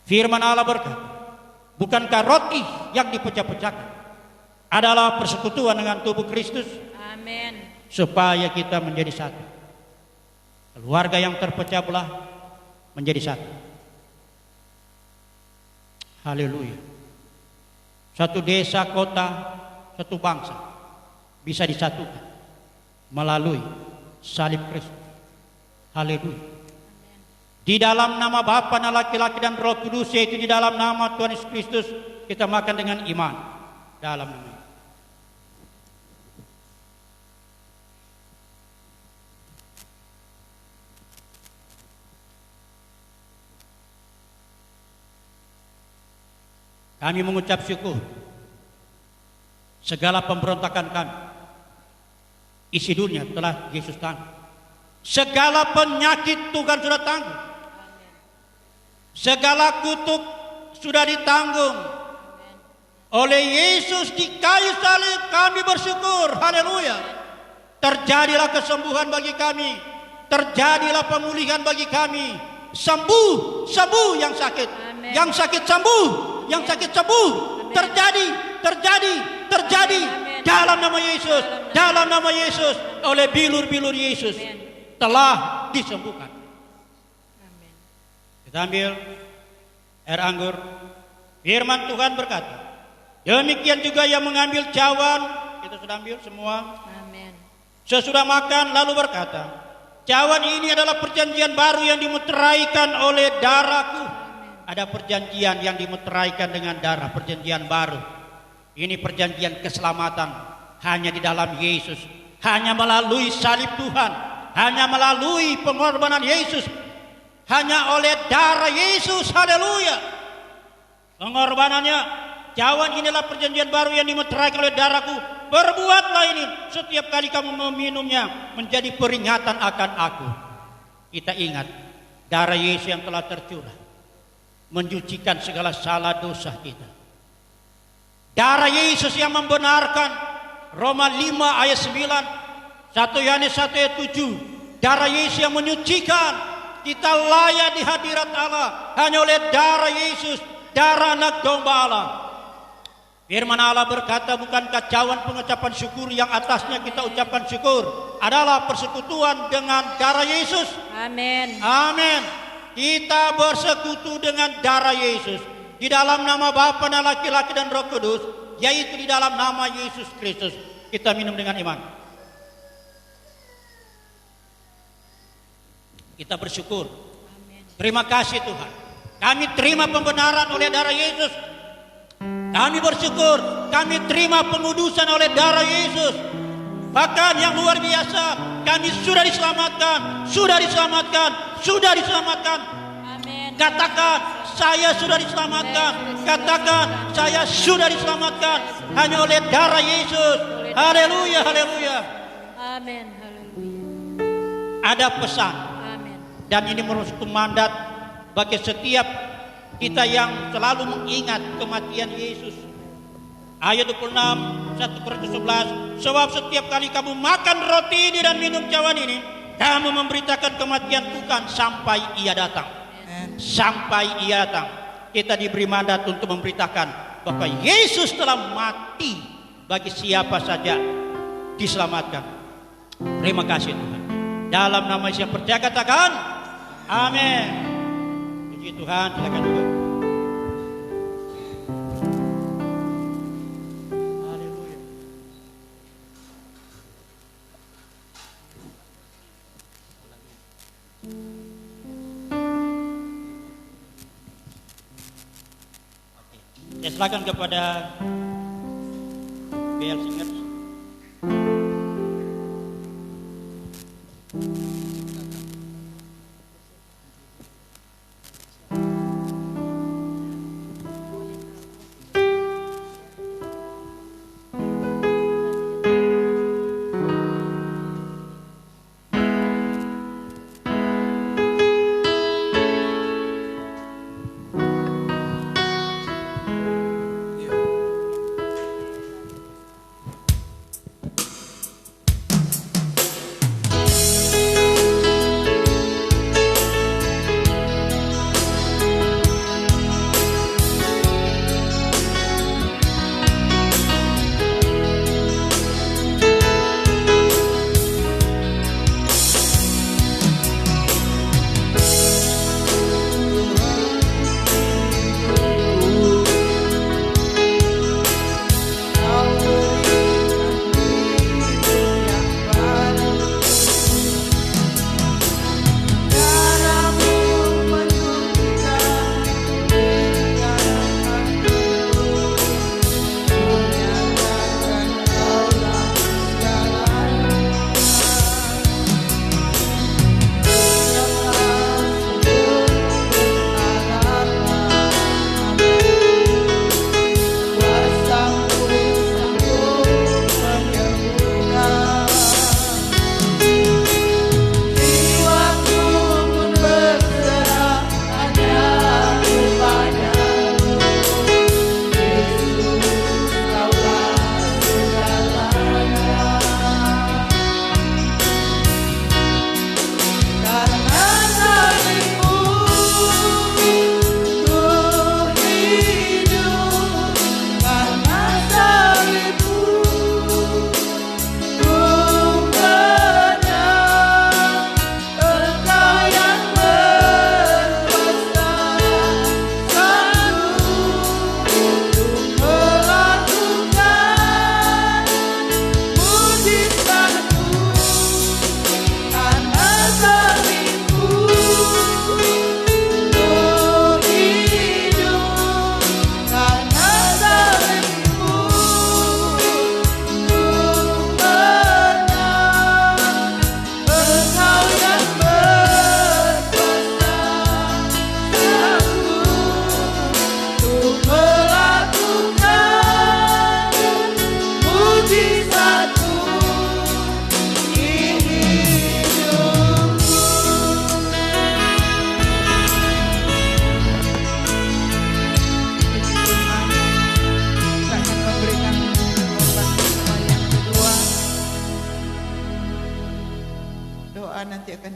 S2: Firman Allah berkata, Bukankah roti yang dipecah-pecahkan adalah persekutuan dengan tubuh Kristus?
S3: Amin.
S2: Supaya kita menjadi satu. Keluarga yang terpecah belah menjadi satu. Haleluya. Satu desa, kota, satu bangsa bisa disatukan melalui salib Kristus. Haleluya. Di dalam nama Bapa, Anak, Laki-laki dan Roh Kudus, yaitu di dalam nama Tuhan Yesus Kristus, kita makan dengan iman dalam nama. Kami mengucap syukur. Segala pemberontakan kami, isi dunia telah Yesus tanggung. Segala penyakit Tuhan sudah tanggung. Segala kutuk sudah ditanggung. Oleh Yesus di kayu salib kami bersyukur. Haleluya. Terjadilah kesembuhan bagi kami. Terjadilah pemulihan bagi kami. Sembuh, sembuh yang sakit.
S3: Amin.
S2: Yang sakit sembuh, yang sakit sembuh. Terjadi, terjadi, terjadi.
S3: Amin.
S2: Dalam nama Yesus, dalam nama Yesus, oleh bilur-bilur Yesus telah disembuhkan.
S3: Amin.
S2: Kita ambil air anggur. Firman Tuhan berkata, demikian juga yang mengambil cawan, kita sudah ambil semua.
S3: Amin.
S2: Sesudah makan lalu berkata, cawan ini adalah perjanjian baru yang dimeteraikan oleh darahku. Ada perjanjian yang dimeteraikan dengan darah, perjanjian baru. Ini perjanjian keselamatan hanya di dalam Yesus, hanya melalui salib Tuhan, hanya melalui pengorbanan Yesus, hanya oleh darah Yesus. Haleluya. Pengorbanannya, cawan inilah perjanjian baru yang dimeteraikan oleh darahku. Berbuatlah ini setiap kali kamu meminumnya menjadi peringatan akan aku. Kita ingat darah Yesus yang telah tercurah mencucikan segala salah dosa kita. Darah Yesus yang membenarkan. Roma 5 ayat 9, 1 Yohanes 1 ayat 7. Darah Yesus yang menyucikan. Kita layak di hadirat Allah hanya oleh darah Yesus, darah anak domba Allah. Firman Allah berkata, bukankah cawan pengucapan syukur yang atasnya kita ucapkan syukur adalah persekutuan dengan darah Yesus?
S3: Amin.
S2: Amin. Kita bersekutu dengan darah Yesus di dalam nama Bapa, Anak, Laki-laki dan Roh Kudus, yaitu di dalam nama Yesus Kristus. Kita minum dengan iman. Kita bersyukur. Terima kasih Tuhan. Kami terima pembenaran oleh darah Yesus. Kami bersyukur. Kami terima pengudusan oleh darah Yesus. Bahkan yang luar biasa, kami sudah diselamatkan, sudah diselamatkan, sudah diselamatkan.
S3: Amin.
S2: Katakan, saya sudah diselamatkan. Katakan, saya sudah diselamatkan hanya oleh darah Yesus. Haleluya, haleluya.
S3: Amin. Haleluya.
S2: Ada pesan,
S3: Amin.
S2: dan ini merupakan mandat bagi setiap kita yang selalu mengingat kematian Yesus. Ayat 26, 1 Korintus 11, sebab setiap kali kamu makan roti ini dan minum cawan ini, kamu memberitakan kematian Tuhan sampai ia datang. Sampai ia datang. Kita diberi mandat untuk memberitakan bahwa Yesus telah mati bagi siapa saja diselamatkan. Terima kasih Tuhan. Dalam nama Yesus yang percaya katakan amin. Puji Tuhan, silakan duduk. Haleluya. Saya silakan kepada BL Singers.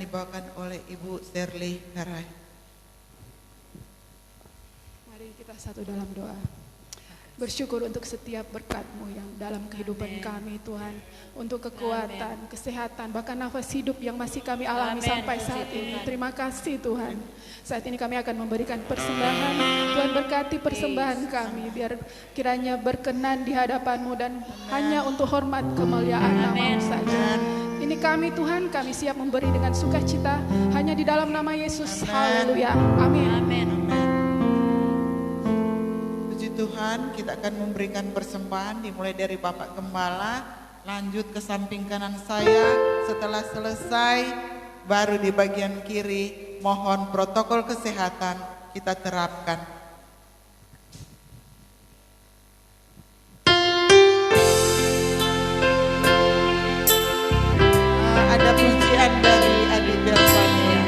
S1: dibawakan oleh Ibu Shirley Karai.
S6: Mari kita satu dalam doa. Bersyukur untuk setiap berkat-Mu yang dalam kehidupan kami Tuhan. Untuk kekuatan, kesehatan, bahkan nafas hidup yang masih kami alami
S3: Amin.
S6: sampai
S3: Puji
S6: saat ini.
S3: Tuhan.
S6: Terima kasih Tuhan. Saat ini kami akan memberikan persembahan. Tuhan berkati persembahan kami. Biar kiranya berkenan di hadapan-Mu dan hanya untuk hormat kemuliaan nama-Mu saja. Ini kami Tuhan, kami siap memberi dengan sukacita. Hanya di dalam nama Yesus. Haleluya. Amin.
S3: Amin.
S1: Puji Tuhan, kita akan memberikan persembahan dimulai dari Bapak Gembala, lanjut ke samping kanan saya. Setelah selesai, baru di bagian kiri, mohon protokol kesehatan kita terapkan. Ada pujian dari Adi Belvania.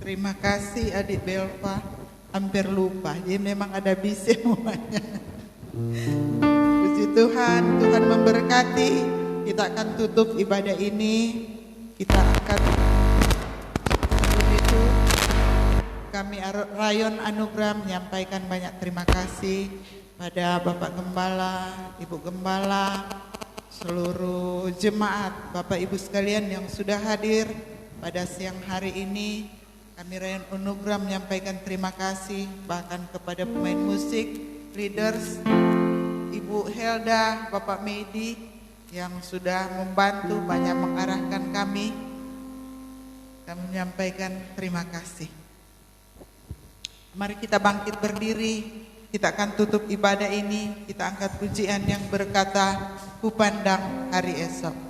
S1: Terima kasih adik Belva. Hampir lupa, dia memang ada bis semuanya. Puji Tuhan, Tuhan memberkati. Kita akan tutup ibadah ini. Kita akan sebelum itu kami Rayon Anugerah menyampaikan banyak terima kasih pada Bapak Gembala, Ibu Gembala, seluruh jemaat, Bapak Ibu sekalian yang sudah hadir pada siang hari ini. Kami Rayon Anugerah menyampaikan terima kasih bahkan kepada pemain musik, leaders, Ibu Helda, Bapak Medi yang sudah membantu banyak mengarahkan kami. Kami menyampaikan terima kasih. Mari kita bangkit berdiri. Kita akan tutup ibadah ini. Kita angkat pujian yang berkata, Ku pandang hari esok.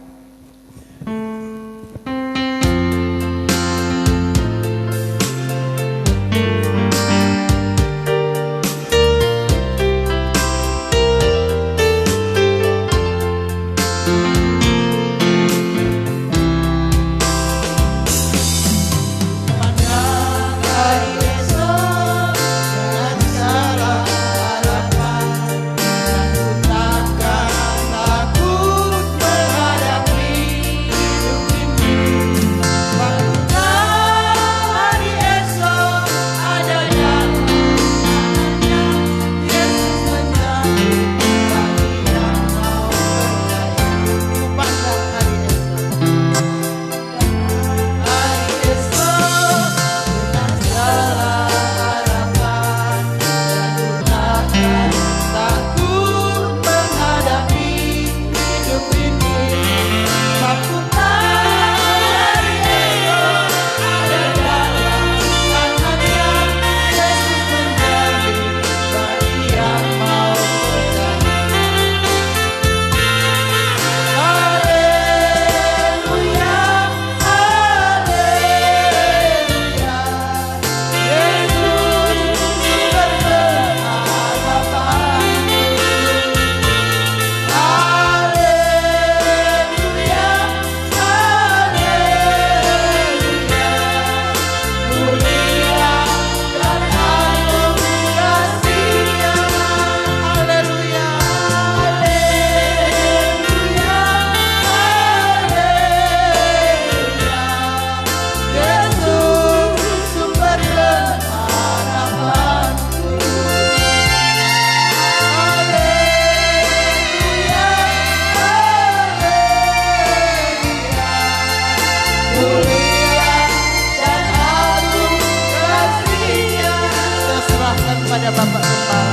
S1: Pada Bapak Gembala,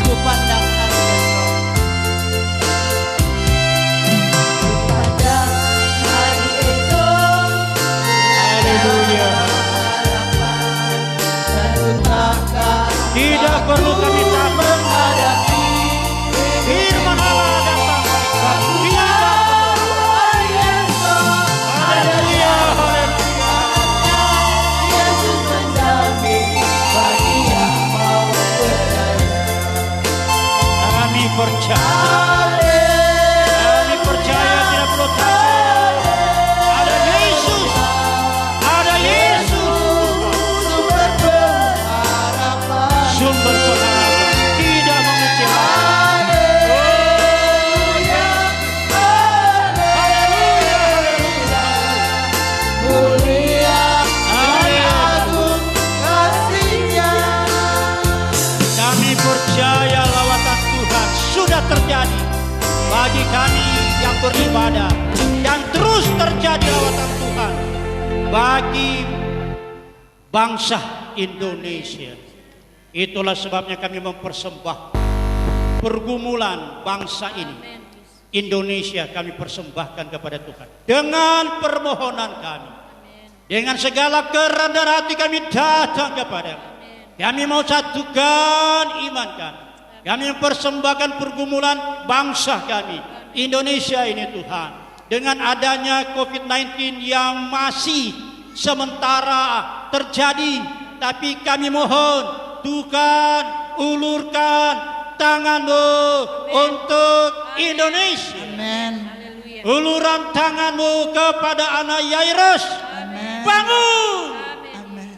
S1: ku pandang hari esok. Ku pandang hari esok.
S2: Haleluya. Tidak perlu kami takut. Firman Allah datang. Haleluya.
S5: Yesus mendampingi bagi yang mau percaya.
S2: Kami percaya. Kami percaya tidak perlu takut. Ada Yesus. Ada Yesus.
S5: Sumber pengharapan.
S2: Sumber pengharapan. Tidak mengecewakan.
S5: Haleluya, haleluya, mulia dan agung kasih-Nya.
S2: Kami percaya lawatan Tuhan sudah terjadi bagi kami yang beribadah dan terus terjadi lawatan Tuhan bagi bangsa Indonesia. Itulah sebabnya kami mempersembahkan pergumulan bangsa ini, Indonesia, kami persembahkan kepada Tuhan dengan permohonan kami. Dengan segala kerendahan hati kami datang kepada kami mau satukan iman kami. Kami mempersembahkan pergumulan bangsa kami, Indonesia ini Tuhan. Dengan adanya COVID-19 yang masih sementara terjadi, tapi kami mohon Tuhan ulurkan tangan-Mu untuk Indonesia.
S1: Amin.
S3: Haleluya.
S2: Uluran tangan-Mu kepada anak Yairus.
S1: Amin.
S2: bangun.
S1: Amin.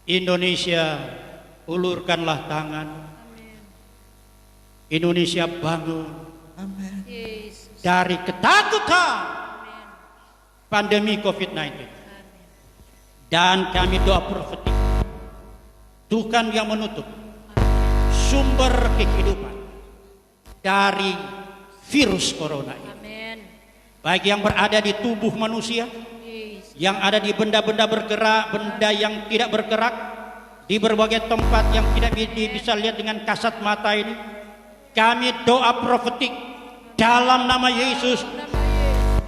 S2: Indonesia, ulurkanlah tangan. Indonesia bangun
S1: Amin.
S3: Yesus.
S2: dari ketakutan pandemi COVID-19. Dan kami doa profetik, Tuhan yang menutup sumber kehidupan dari virus corona ini.
S3: Amin.
S2: Baik yang berada di tubuh manusia,
S3: Yesus.
S2: yang ada di benda-benda bergerak, benda yang tidak bergerak, di berbagai tempat yang tidak bisa lihat dengan kasat mata ini. Kami doa profetik dalam nama Yesus.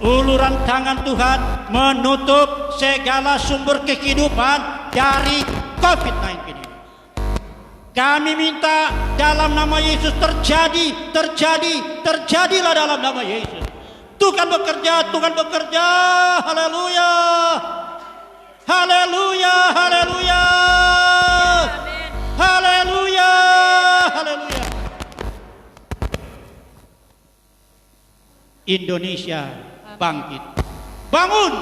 S2: Uluran tangan Tuhan menutup segala sumber kehidupan dari COVID-19 ini. Kami minta dalam nama Yesus terjadilah dalam nama Yesus. Tuhan bekerja, Tuhan bekerja. Haleluya. Haleluya, haleluya. Haleluya, haleluya. Indonesia bangkit, bangun.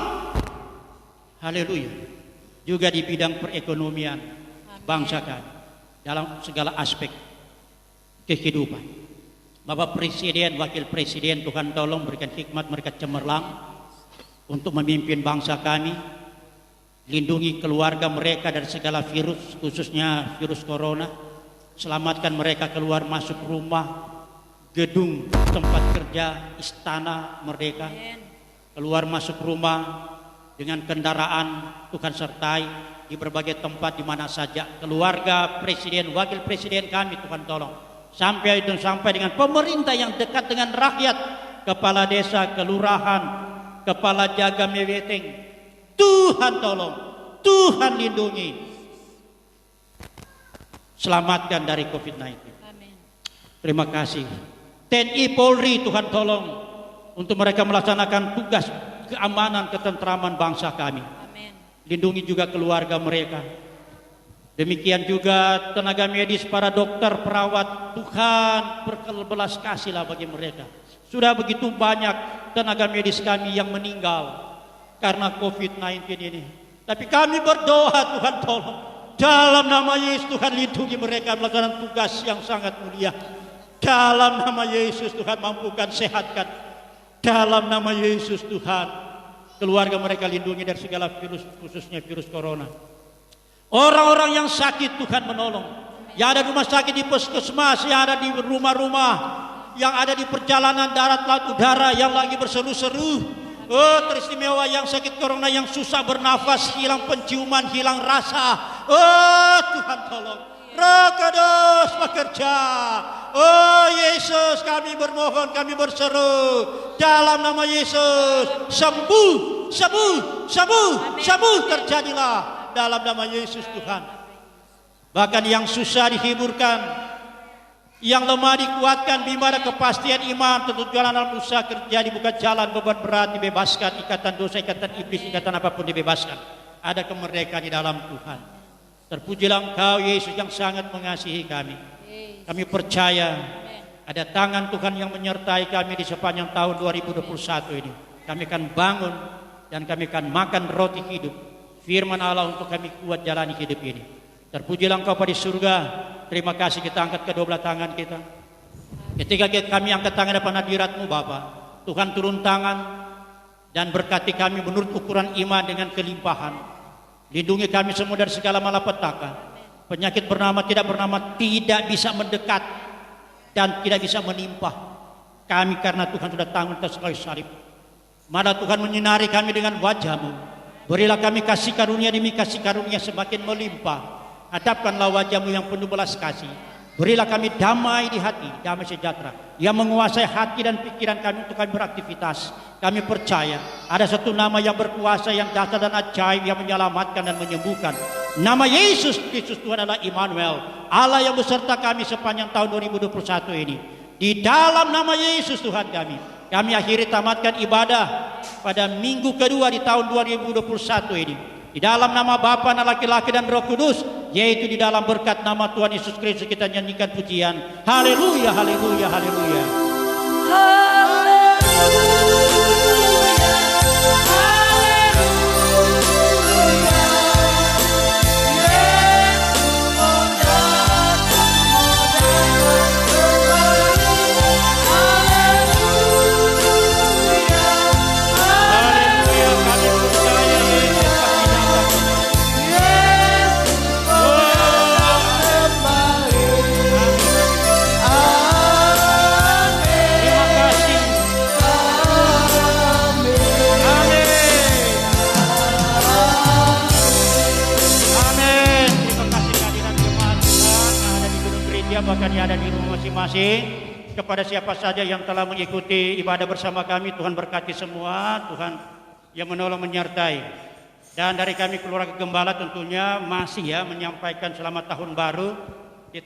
S2: Haleluya. Juga di bidang perekonomian bangsa kami dalam segala aspek kehidupan. Bapak Presiden, Wakil Presiden, Tuhan tolong berikan hikmat mereka cemerlang untuk memimpin bangsa kami. Lindungi keluarga mereka dari segala virus, khususnya virus corona. Selamatkan mereka keluar masuk rumah, gedung tempat kerja, istana merdeka. Keluar masuk rumah dengan kendaraan, Tuhan sertai di berbagai tempat di mana saja. Keluarga Presiden, Wakil Presiden kami, Tuhan tolong. Sampai dengan pemerintah yang dekat dengan rakyat, kepala desa, kelurahan, kepala jaga meweteng. Tuhan tolong, Tuhan lindungi. Selamatkan dari COVID-19.
S3: Amin.
S2: Terima kasih. TNI Polri, Tuhan tolong untuk mereka melaksanakan tugas keamanan ketentraman bangsa kami.
S3: Amin.
S2: Lindungi juga keluarga mereka. Demikian juga tenaga medis, para dokter, perawat. Tuhan berbelas kasihlah bagi mereka. Sudah begitu banyak tenaga medis kami yang meninggal karena COVID-19 ini. Tapi kami berdoa, Tuhan tolong. Dalam nama Yesus Tuhan lindungi mereka melakukan tugas yang sangat mulia. Dalam nama Yesus Tuhan mampukan, sehatkan. Dalam nama Yesus Tuhan, keluarga mereka lindungi dari segala virus, khususnya virus corona. Orang-orang yang sakit Tuhan menolong. Yang ada di rumah sakit, di puskesmas, yang ada di rumah-rumah, yang ada di perjalanan darat, laut, udara, yang lagi berseru-seru. Oh, teristimewa yang sakit corona, yang susah bernafas, hilang penciuman, hilang rasa. Oh, Tuhan tolong. Roh Kudus bekerja. Oh Yesus, kami bermohon, kami berseru dalam nama Yesus. Sembuh, sembuh, sembuh, sembuh terjadilah dalam nama Yesus Tuhan. Bahkan yang susah dihiburkan, yang lemah dikuatkan, bimbara kepastian iman, tujuan dalam usaha kerja dibuka jalan, beban berat dibebaskan, ikatan dosa, ikatan iblis, ikatan apapun dibebaskan. Ada kemerdekaan di dalam Tuhan. Terpujilah Engkau Yesus yang sangat mengasihi kami. Kami percaya ada tangan Tuhan yang menyertai kami di sepanjang tahun 2021 ini. Kami akan bangun dan kami akan makan roti hidup, firman Allah untuk kami kuat jalani hidup ini. Terpujilah Engkau pada surga. Terima kasih, kita angkat kedua belah tangan kita. Ketika kami angkat tangan depan hadirat-Mu Bapa, Tuhan turun tangan dan berkati kami menurut ukuran iman dengan kelimpahan. Lindungi kami semua dari segala malapetaka. Penyakit bernama tidak bernama tidak bisa mendekat dan tidak bisa menimpa kami karena Tuhan sudah tanggung atas kayu salib. Mari Tuhan menyinari kami dengan wajah-Mu. Berilah kami kasih karunia demi kasih karunia semakin melimpah. Hadapkanlah wajah-Mu yang penuh belas kasih. Berilah kami damai di hati, damai sejahtera yang menguasai hati dan pikiran kami untuk kami beraktivitas. Kami percaya ada satu nama yang berkuasa, yang dahsyat dan ajaib, yang menyelamatkan dan menyembuhkan. Nama Yesus Kristus Tuhan adalah Immanuel, Allah yang beserta kami sepanjang tahun 2021 ini. Di dalam nama Yesus Tuhan kami akhiri tamatkan ibadah pada minggu kedua di tahun 2021 ini. Di dalam nama Bapa, Anak, Laki-laki dan Roh Kudus, yaitu di dalam berkat nama Tuhan Yesus Kristus kita nyanyikan pujian. Haleluya, haleluya, haleluya.
S5: Haleluya, haleluya.
S2: kasih kepada siapa saja yang telah mengikuti ibadah bersama kami. Tuhan berkati semua, Tuhan yang menolong menyertai. Dan dari kami keluarga Gembala tentunya masih ya menyampaikan selamat tahun baru di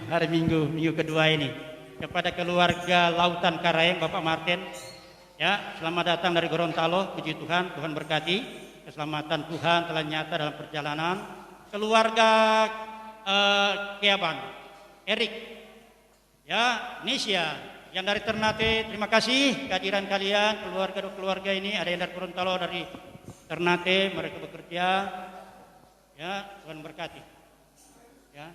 S2: hari Minggu kedua ini kepada keluarga Lautan Karayeng, Bapak Martin. Ya, selamat datang dari Gorontalo. Puji Tuhan, Tuhan berkati. Keselamatan Tuhan telah nyata dalam perjalanan. Keluarga Keaban, Erik, ya, Nisya, yang dari Ternate, terima kasih kehadiran kalian, keluarga ini, ada yang dari Gorontalo, dari Ternate, mereka bekerja, ya, Tuhan berkati, ya.